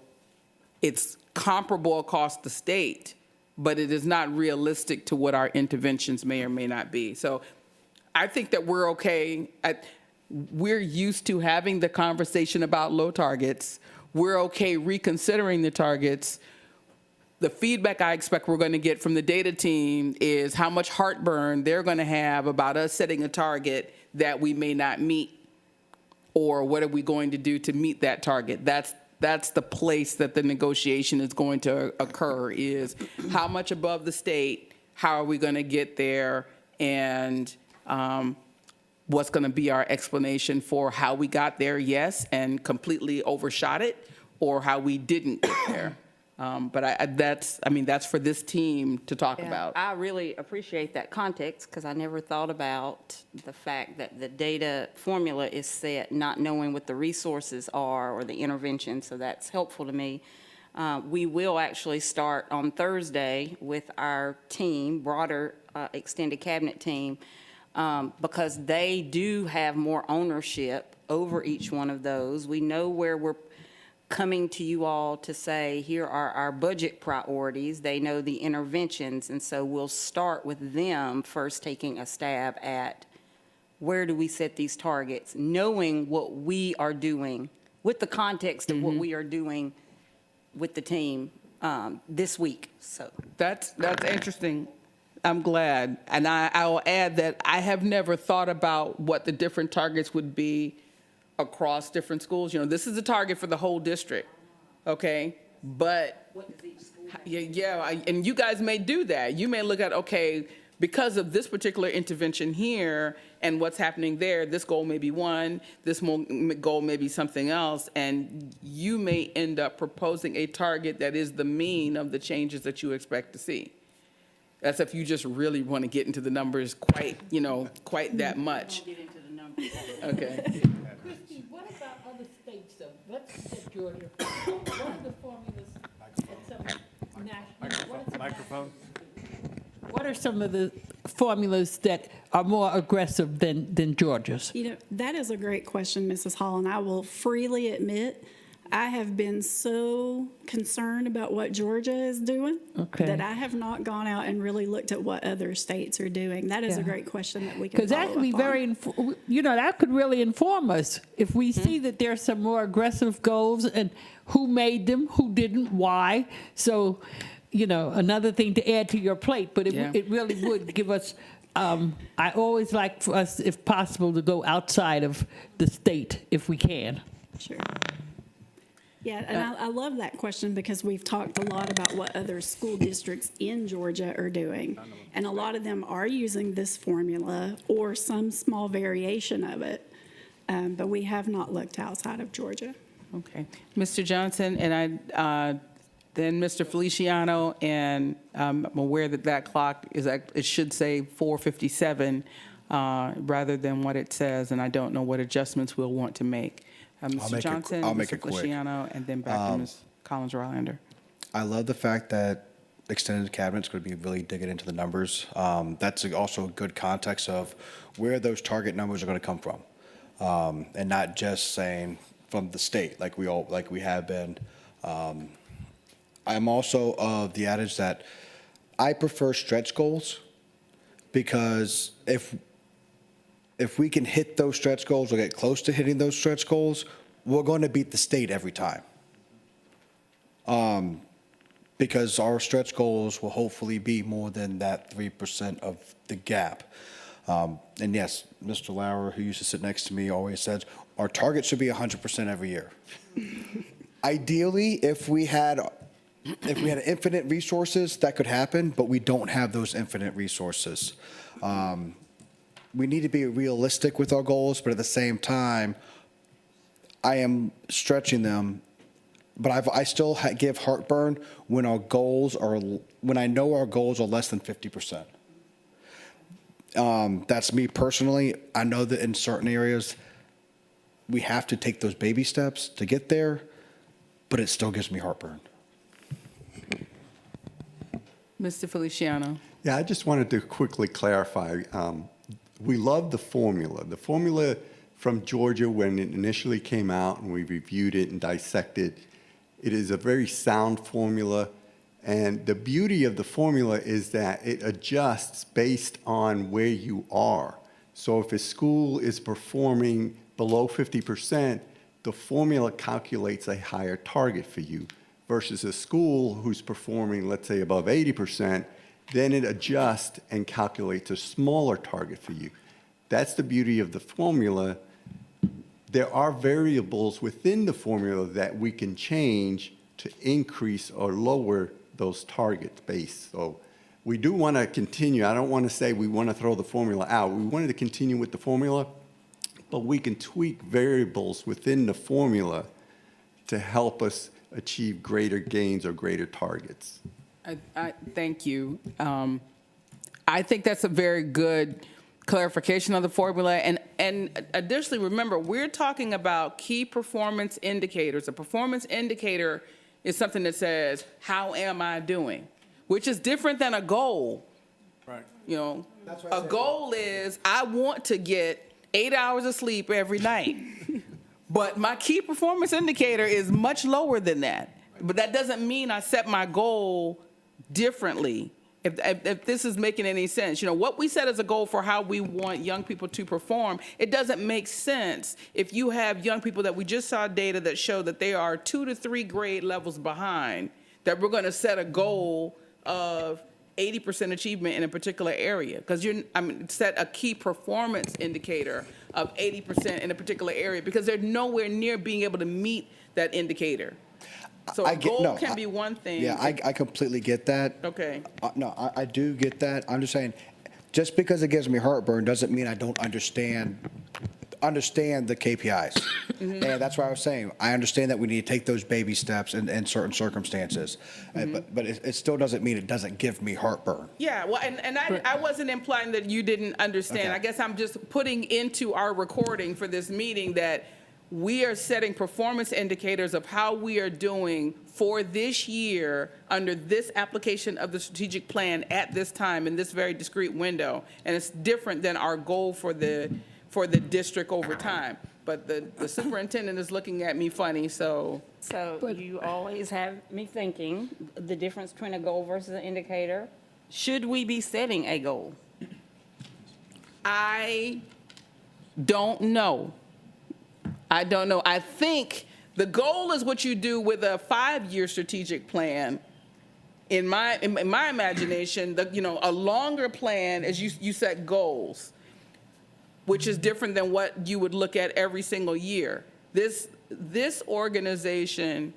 it's comparable across the state, but it is not realistic to what our interventions may or may not be. So I think that we're okay. We're used to having the conversation about low targets. We're okay reconsidering the targets. The feedback I expect we're going to get from the data team is how much heartburn they're going to have about us setting a target that we may not meet, or what are we going to do to meet that target. That's the place that the negotiation is going to occur, is how much above the state, how are we going to get there, and what's going to be our explanation for how we got there, yes, and completely overshot it, or how we didn't get there. But that's for this team to talk about. I really appreciate that context because I never thought about the fact that the data formula is set, not knowing what the resources are or the intervention, so that's helpful to me. We will actually start on Thursday with our team, broader extended cabinet team, because they do have more ownership over each one of those. We know where we're coming to you all to say, here are our budget priorities. They know the interventions, and so we'll start with them first taking a stab at where do we set these targets, knowing what we are doing with the context of what we are doing with the team this week. So That's interesting. I'm glad. And I will add that I have never thought about what the different targets would be across different schools. You know, this is a target for the whole district, okay? But, and you guys may do that. You may look at, okay, because of this particular intervention here and what's happening there, this goal may be one, this goal may be something else, and you may end up proposing a target that is the mean of the changes that you expect to see. That's if you just really want to get into the numbers quite that much. get into the numbers. Okay. Christie, what about other states, though? Let's take Georgia. What are the formulas at some national? Microphone. What are some of the formulas that are more aggressive than Georgia's? You know, that is a great question, Mrs. Hall, and I will freely admit I have been so concerned about what Georgia is doing that I have not gone out and really looked at what other states are doing. That is a great question that we can Because that follow could be up on. very, that could really inform us if we see that there's some more aggressive goals and who made them, who didn't, why. So, another thing to add to your plate, but it really would give us. I always like for us, if possible, to go outside of the state if we can. Sure. Yeah, and I love that question because we've talked a lot about what other school districts in Georgia are doing. And a lot of them are using this formula or some small variation of it, but we have not looked outside of Georgia. Okay. Mr. Johnson, and then Mr. Feliciano, and I'm aware that clock it should say 4:57 rather than what it says, and I don't know what adjustments we'll want to make. Mr. Johnson, I'll make Mr. it quick. Feliciano, and then back to Ms. Collins-Rylander. I love the fact that extended cabinet's going to be really digging into the numbers. That's also a good context of where those target numbers are going to come from, and not just saying from the state like we have been. I'm also of the adage that I prefer stretch goals because if we can hit those stretch goals or get close to hitting those stretch goals, we're going to beat the state every time. Because our stretch goals will hopefully be more than that 3% of the gap. And yes, Mr. Lauer, who used to sit next to me, always says, our target should be 100% every year. Ideally, if we had infinite resources, that could happen, but we don't have those infinite resources. We need to be realistic with our goals, but at the same time, I am stretching them. But I still give heartburn when when I know our goals are less than 50%. That's me personally. I know that in certain areas, we have to take those baby steps to get there, but it still gives me heartburn. Mr. Feliciano. Yeah, I just wanted to quickly clarify. We love the formula. The formula from Georgia, when it initially came out and we reviewed it and dissected, it is a very sound formula. And the beauty of the formula is that it adjusts based on where you are. So if a school is performing below 50%, the formula calculates a higher target for you versus a school who's performing, let's say, above 80%, then it adjusts and calculates a smaller target for you. That's the beauty of the formula. There are variables within the formula that we can change to increase or lower those targets base. So we do want to continue. I don't want to say we want to throw the formula out. We wanted to continue with the formula, but we can tweak variables within the formula to help us achieve greater gains or greater targets. I thank you. I think that's a very good clarification of the formula. And additionally, remember, we're talking about key performance indicators. A performance indicator is something that says, how am I doing? Which is different than a goal. Right. You know, a goal is I want to get 8 hours of sleep every night. But my key performance indicator is much lower than that. But that doesn't mean I set my goal differently. If this is making any sense, you know, what we set as a goal for how we want young people to perform, it doesn't make sense if you have young people that we just saw data that show that they are 2 to 3 grade levels behind, that we're going to set a goal of 80% achievement in a particular area, because set a key performance indicator of 80% in a particular area, because they're nowhere near being able to meet that indicator. So a goal can be one thing. Yeah, I completely get that. Okay. No, I do get that. I'm just saying, just because it gives me heartburn doesn't mean I don't understand the KPIs. And that's why I was saying, I understand that we need to take those baby steps in certain circumstances. But it still doesn't mean it doesn't give me heartburn. Yeah, well, and I wasn't implying that you didn't understand. Okay. I guess I'm just putting into our recording for this meeting that we are setting performance indicators of how we are doing for this year under this application of the strategic plan at this time in this very discrete window. And it's different than our goal for the district over time. But the superintendent is looking at me funny, so. So you always have me thinking the difference between a goal versus an indicator. Should we be setting a goal? I don't know. I don't know. I think the goal is what you do with a 5-year strategic plan. In my imagination, a longer plan is you set goals, which is different than what you would look at every single year. This organization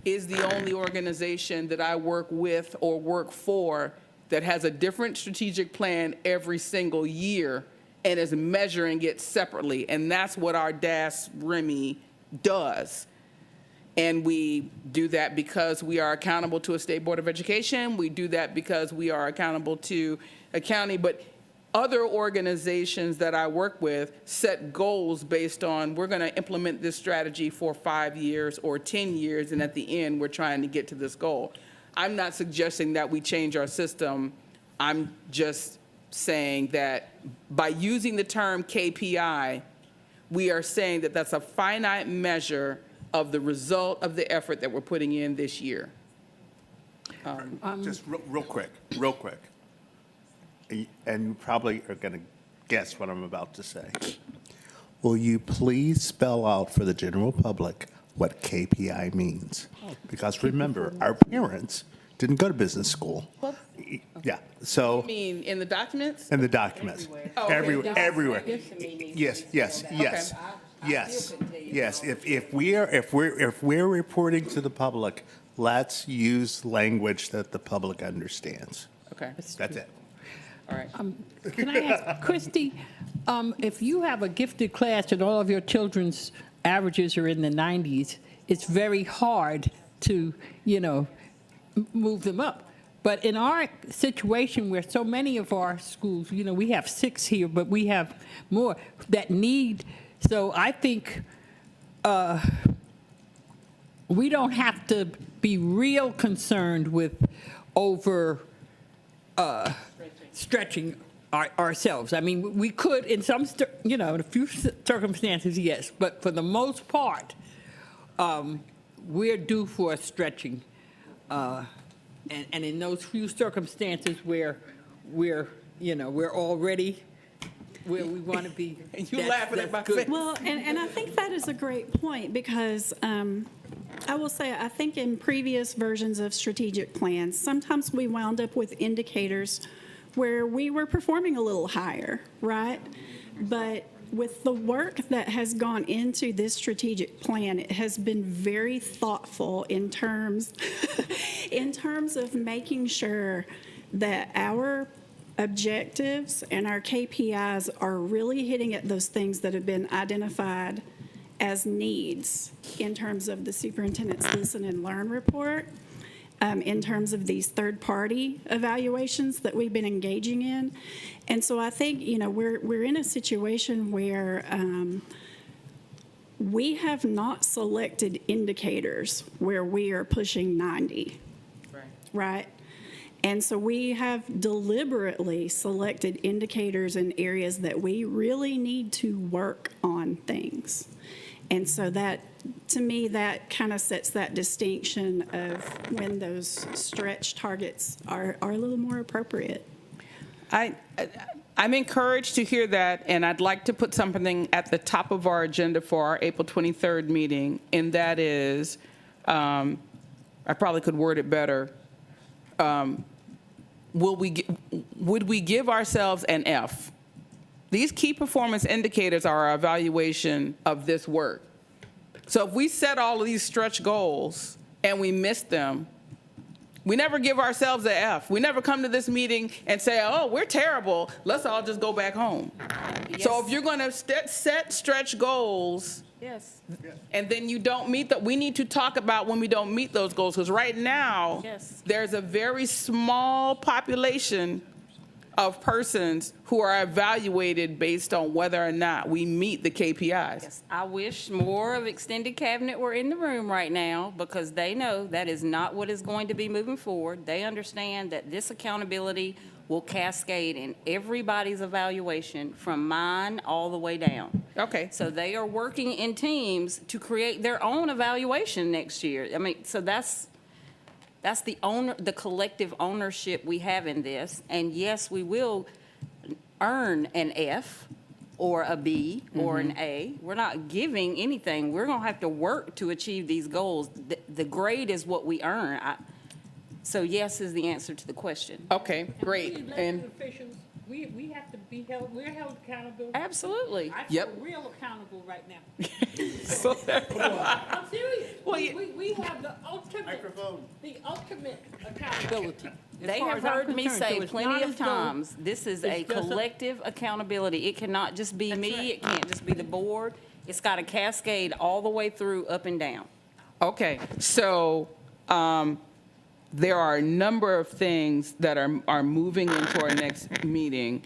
is the only organization that I work with or work for that has a different strategic plan every single year and is measuring it separately. And that's what our DAS REMI does. And we do that because we are accountable to a state board of education. We do that because we are accountable to a county. But other organizations that I work with set goals based on, we're going to implement this strategy for 5 years or 10 years, and at the end, we're trying to get to this goal. I'm not suggesting that we change our system. I'm just saying that by using the term KPI, we are saying that that's a finite measure of the result of the effort that we're putting in this year. Just real quick. And you probably are going to guess what I'm about to say. Will you please spell out for the general public what KPI means? Because remember, our parents didn't go to business school. Yeah, so. You mean in the documents? In the documents. Oh, okay. Everywhere. Yes. If we're reporting to the public, let's use language that the public understands. Okay, That's it. all right. Can I ask, Christy, if you have a gifted class and all of your children's averages are in the 90s, it's very hard to, move them up. But in our situation where so many of our schools, we have 6 here, but we have more that need, so I think we don't have to be real concerned with stretching ourselves. I mean, we could in some, in a few circumstances, yes, but for the most part, we're due for a stretching. And in those few circumstances where we're already where we want to be. You laughing at my face. Well, and I think that is a great point because I will say, I think in previous versions of strategic plans, sometimes we wound up with indicators where we were performing a little higher, right? But with the work that has gone into this strategic plan, it has been very thoughtful in terms of making sure that our objectives and our KPIs are really hitting at those things that have been identified as needs in terms of the superintendent's listen and learn report, in terms of these third-party evaluations that we've been engaging in. And so I think, we're in a situation where we have not selected indicators where we are pushing 90. Right? And so we have deliberately selected indicators in areas that we really need to work on things. And so that, to me, that kind of sets that distinction of when those stretch targets are a little more appropriate. I'm encouraged to hear that, and I'd like to put something at the top of our agenda for our April 23rd meeting, and that is, I probably could word it better. Would we give ourselves an F? These key performance indicators are our evaluation of this work. So if we set all of these stretch goals and we miss them, we never give ourselves an F. We never come to this meeting and say, oh, we're terrible. Let's all just go back home. So if you're going to set stretch goals, Yes. and then you don't meet that, we need to talk about when we don't meet those goals, because right now, Yes. there's a very small population of persons who are evaluated based on whether or not we meet the KPIs. I wish more of extended cabinet were in the room right now, because they know that is not what is going to be moving forward. They understand that this accountability will cascade in everybody's evaluation from mine all the way down. Okay. So they are working in teams to create their own evaluation next year. I mean, so that's the collective ownership we have in this. And yes, we will earn an F or a B or an A. We're not giving anything. We're going to have to work to achieve these goals. The grade is what we earn. So yes is the answer to the question. Okay, great. We elected And officials, we have to be held, we're held accountable. Absolutely. I feel Yep. real accountable right now. I'm serious. Well, you- We have the ultimate accountability. as They far have as I'm heard me concerned. say So it's plenty not of as though- times, this is a it's just a- collective accountability. It cannot just be me, right. it can't just be the board. It's got to cascade all the way through, up and down. Okay, so there are a number of things that are moving into our next meeting.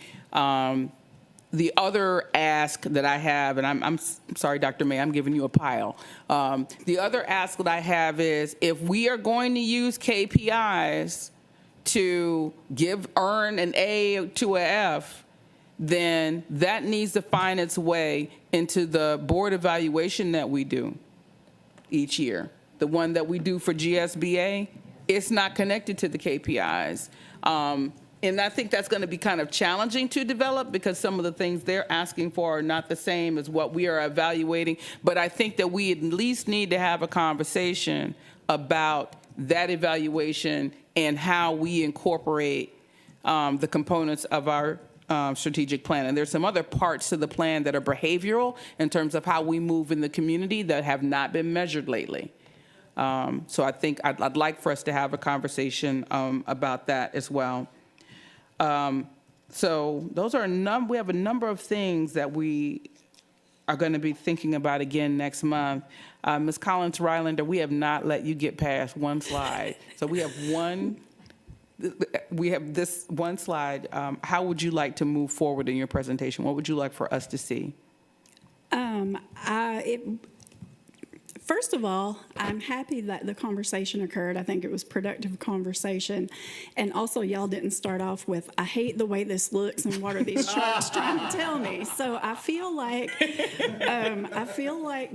The other ask that I have, and I'm sorry, Dr. May, I'm giving you a pile. The other ask that I have is, if we are going to use KPIs to earn an A to a F, then that needs to find its way into the board evaluation that we do each year. The one that we do for GSBA, it's not connected to the KPIs. And I think that's going to be kind of challenging to develop, because some of the things they're asking for are not the same as what we are evaluating. But I think that we at least need to have a conversation about that evaluation and how we incorporate the components of our strategic plan. And there's some other parts to the plan that are behavioral in terms of how we move in the community that have not been measured lately. So I think I'd like for us to have a conversation about that as well. So those are we have a number of things that we are going to be thinking about again next month. Ms. Collins Rylander, we have not let you get past one slide. So we have this one slide. How would you like to move forward in your presentation? What would you like for us to see? First of all, I'm happy that the conversation occurred. I think it was productive conversation. And also, y'all didn't start off with, I hate the way this looks and what are these charts trying to tell me? So I feel like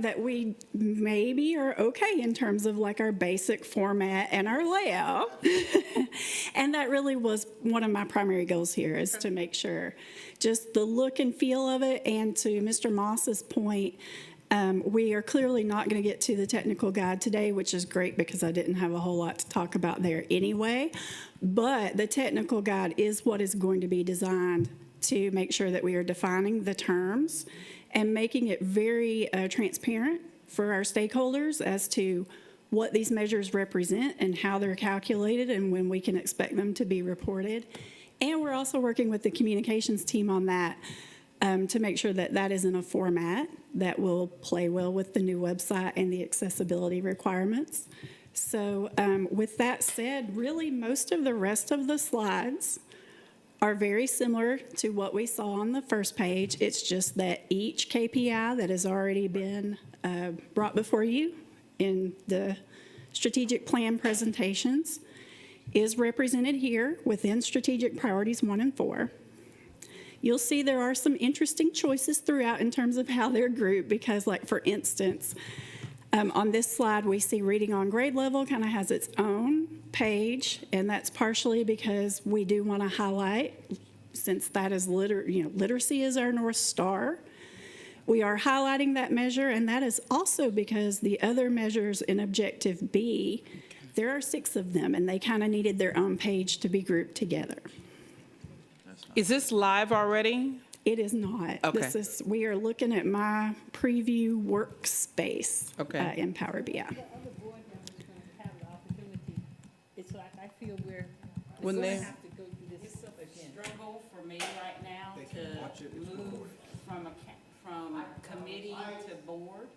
that we maybe are okay in terms of like our basic format and our layout. And that really was one of my primary goals here, is to make sure just the look and feel of it. And to Mr. Moss's point, we are clearly not going to get to the technical guide today, which is great because I didn't have a whole lot to talk about there anyway. But the technical guide is what is going to be designed to make sure that we are defining the terms and making it very transparent for our stakeholders as to what these measures represent and how they're calculated and when we can expect them to be reported. And we're also working with the communications team on that. to make sure that that is in a format that will play well with the new website and the accessibility requirements. So with that said, really most of the rest of the slides are very similar to what we saw on the first page. It's just that each KPI that has already been brought before you in the strategic plan presentations is represented here within strategic priorities 1 and 4. You'll see there are some interesting choices throughout in terms of how they're grouped because, like, for instance, on this slide, we see reading on grade level kind of has its own page, and that's partially because we do want to highlight, since that is literacy is our North Star. We are highlighting that measure, and that is also because the other measures in Objective B, there are 6 of them, and they kind of needed their own page to be grouped together. Is this live already? It is not. Okay. We are looking at my preview workspace Okay. in Power BI. Other board members are gonna have the opportunity. It's like I feel When they- have to go through this stuff again. Struggle for me right now to move from committee to board.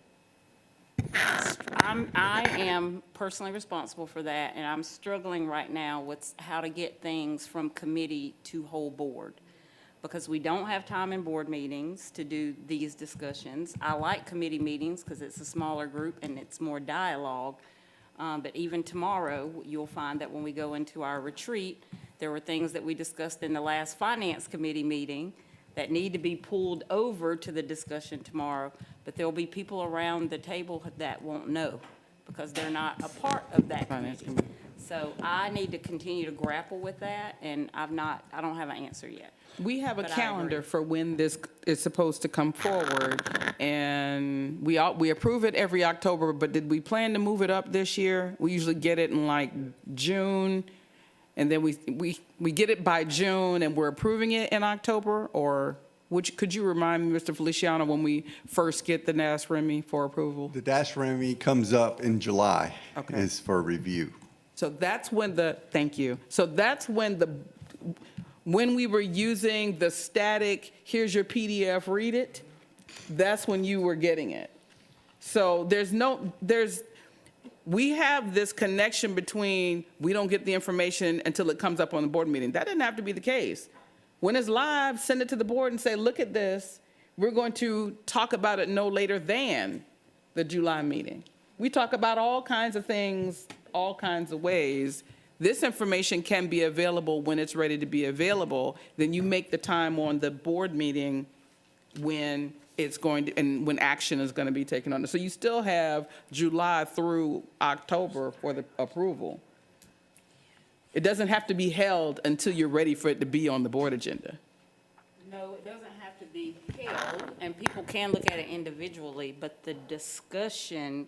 I am personally responsible for that, and I'm struggling right now with how to get things from committee to whole board. Because we don't have time in board meetings to do these discussions. I like committee meetings because it's a smaller group and it's more dialogue. But even tomorrow, you'll find that when we go into our retreat, there were things that we discussed in the last finance committee meeting that need to be pulled over to the discussion tomorrow. But there'll be people around the table that won't know because they're not a part of that committee. So I need to continue to grapple with that, and I don't have an answer yet. We have a But I calendar agree. for when this is supposed to come forward, and we approve it every October, but did we plan to move it up this year? We usually get it in like June, and then we get it by June, and we're approving it in October, or could you remind me, Mr. Feliciano, when we first get the NASREMI for approval? The DASH-REMI comes up in July, Okay. is for review. So that's when thank you. So that's when we were using the static, here's your PDF, read it, that's when you were getting it. So we have this connection between we don't get the information until it comes up on the board meeting. That didn't have to be the case. When it's live, send it to the board and say, look at this. We're going to talk about it no later than the July meeting. We talk about all kinds of things, all kinds of ways. This information can be available when it's ready to be available. Then you make the time on the board meeting when it's going to, and when action is going to be taken on it. So you still have July through October for the approval. It doesn't have to be held until you're ready for it to be on the board agenda. No, it doesn't have to be held, and people can look at it individually, but the discussion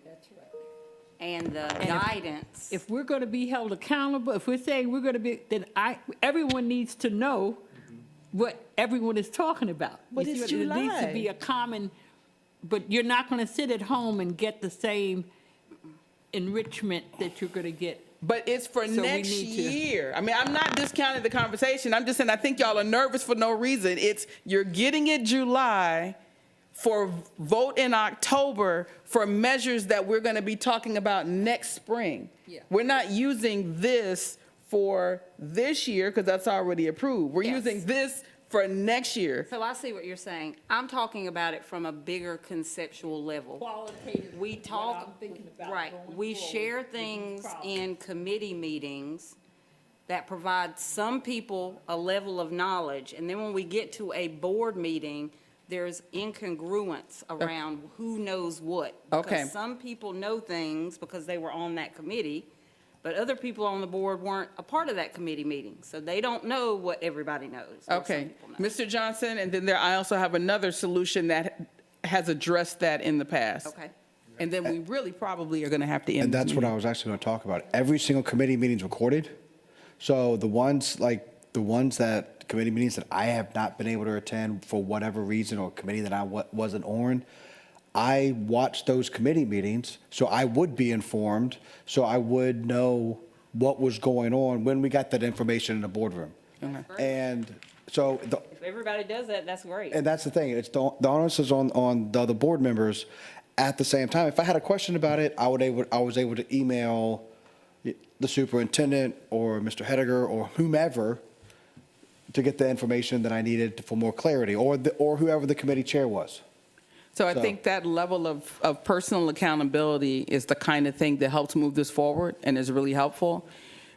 and the guidance. If we're going to be held accountable, if we're saying we're going to be, then everyone needs to know what everyone is talking about. But You see it's what- It needs to July. be a common, but you're not going to sit at home and get the same enrichment that you're going to get. But it's for So we next need to- year. I mean, I'm not discounting the conversation. I'm just saying I think y'all are nervous for no reason. You're getting it July for vote in October for measures that we're going to be talking about next spring. Yeah. We're not using this for this year because that's already approved. We're Yes. using this for next year. So I see what you're saying. I'm talking about it from a bigger conceptual level. Qualitative. We what talk, I'm thinking about right, going we forward share with these things problems. in committee meetings that provide some people a level of knowledge, and then when we get to a board meeting, there's incongruence around who knows what. Okay. Because some people know things because they were on that committee, but other people on the board weren't a part of that committee meeting, so they don't know what everybody knows. or some Okay, people know. Mr. Johnson, and then I also have another solution that has addressed that in the past. Okay. And then we really probably are going to have to end. And this that's what meeting. I was actually going to talk about. Every single committee meeting's recorded. So the ones that, committee meetings that I have not been able to attend for whatever reason, or committee that I wasn't on, I watched those committee meetings, so I would be informed, so I would know what was going on when we got that information in the boardroom. Okay. And So If everybody does that, that's great. and that's the thing, it's the onus is on the other board members. At the same time, if I had a question about it, I was able to email the superintendent or Mr. Hediger or whomever to get the information that I needed for more clarity, or whoever the committee chair was. So I So- think that level of personal accountability is the kind of thing that helps move this forward and is really helpful.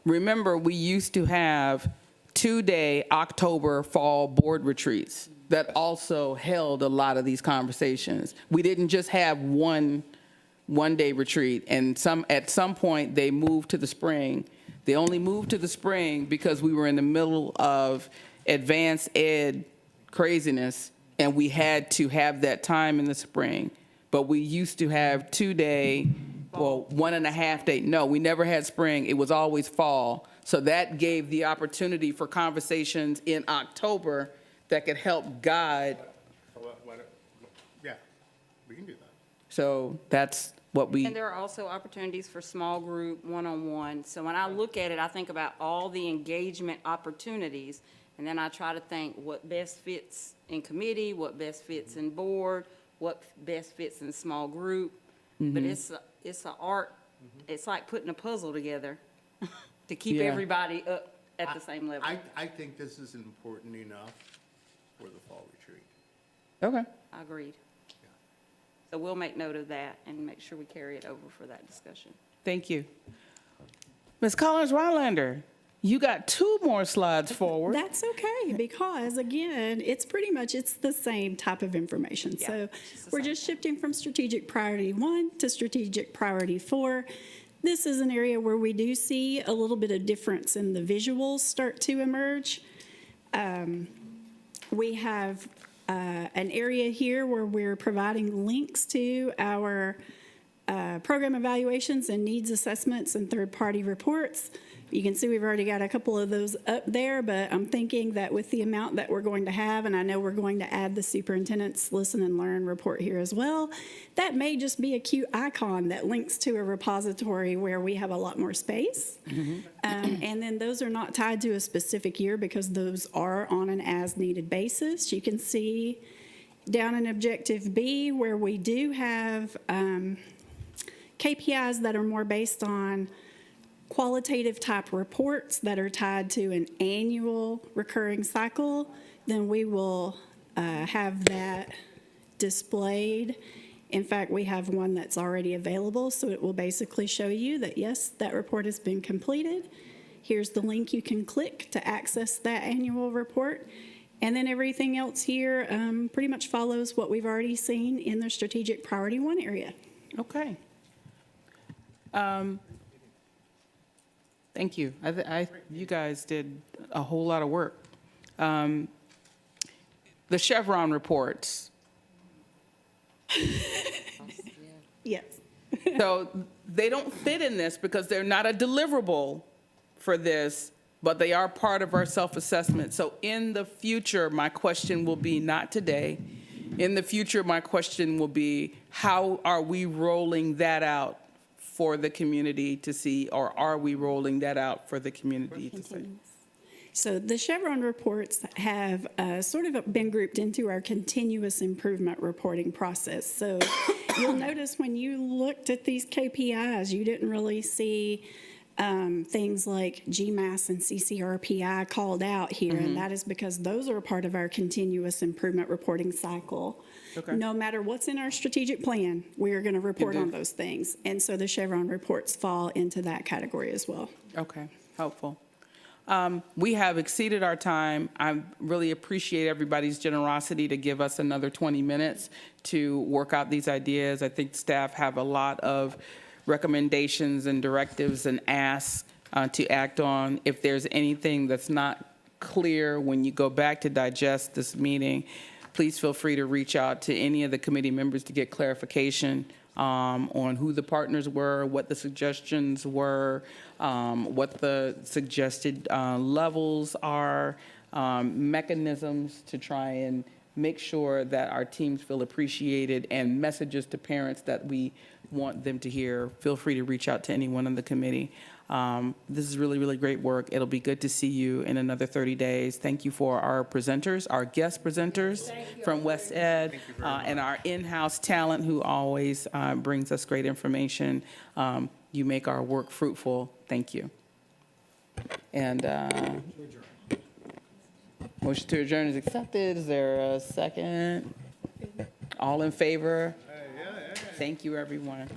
Remember, we used to have 2-day October fall board retreats that also held a lot of these conversations. We didn't just have one-day retreat, and at some point, they moved to the spring. They only moved to the spring because we were in the middle of advanced ed craziness, and we had to have that time in the spring. But we used to have 2-day, 1.5 day. No, we never had spring. It was always fall. So that gave the opportunity for conversations in October that could help guide. Yeah, we can do that. So that's what we. And there are also opportunities for small group, one-on-one. So when I look at it, I think about all the engagement opportunities, and then I try to think what best fits in committee, what best fits in board, what best fits in small group. But it's an art, it's like putting a puzzle together to keep Yeah. everybody up at the same level. I think this is important enough for the fall retreat. Okay. I agreed. So we'll make note of that and make sure we carry it over for that discussion. Thank you. Ms. Collins-Rylander, you got 2 more slides forward. That's okay, because again, it's the same type of information. Yeah, So it's just the we're same just shifting from strategic priority 1 to strategic priority 4. This is an area where we do see a little bit of difference in the visuals start to emerge. We have an area here where we're providing links to our program evaluations and needs assessments and third-party reports. You can see we've already got a couple of those up there, but I'm thinking that with the amount that we're going to have, and I know we're going to add the superintendent's listen and learn report here as well, that may just be a cute icon that links to a repository where we have a lot more space. And then those are not tied to a specific year because those are on an as-needed basis. You can see down in Objective B where we do have KPIs that are more based on qualitative type reports that are tied to an annual recurring cycle, then we will have that displayed. In fact, we have one that's already available, so it will basically show you that, yes, that report has been completed. Here's the link you can click to access that annual report. And then everything else here pretty much follows what we've already seen in the strategic priority 1 area. Okay. Thank you. You guys did a whole lot of work. The Chevron reports. Yes. So they don't fit in this because they're not a deliverable for this, but they are part of our self-assessment. So in the future, my question will be, not today, in the future, my question will be, how are we rolling that out for the community to see, or are we rolling that out for the community to see? So the Chevron reports have sort of been grouped into our continuous improvement reporting process. So you'll notice when you looked at these KPIs, you didn't really see things like GMAS and CCRPI called out here, and that is because those are a part of our continuous improvement reporting cycle. Okay. No matter what's in our strategic plan, we are going to report on those things. And so the Chevron reports fall into that category as well. Okay, helpful. We have exceeded our time. I really appreciate everybody's generosity to give us another 20 minutes to work out these ideas. I think staff have a lot of recommendations and directives and asks to act on. If there's anything that's not clear when you go back to digest this meeting, please feel free to reach out to any of the committee members to get clarification on who the partners were, what the suggestions were, what the suggested levels are, mechanisms to try and make sure that our teams feel appreciated, and messages to parents that we want them to hear, feel free to reach out to anyone on the committee. This is really, really great work. It'll be good to see you in another 30 days. Thank you for our presenters, our guest presenters from West Ed, and our in-house talent who always brings us great information. You make our work fruitful. Thank you. And motion to adjourn is accepted. Is there a second? All in favor? Thank you, everyone.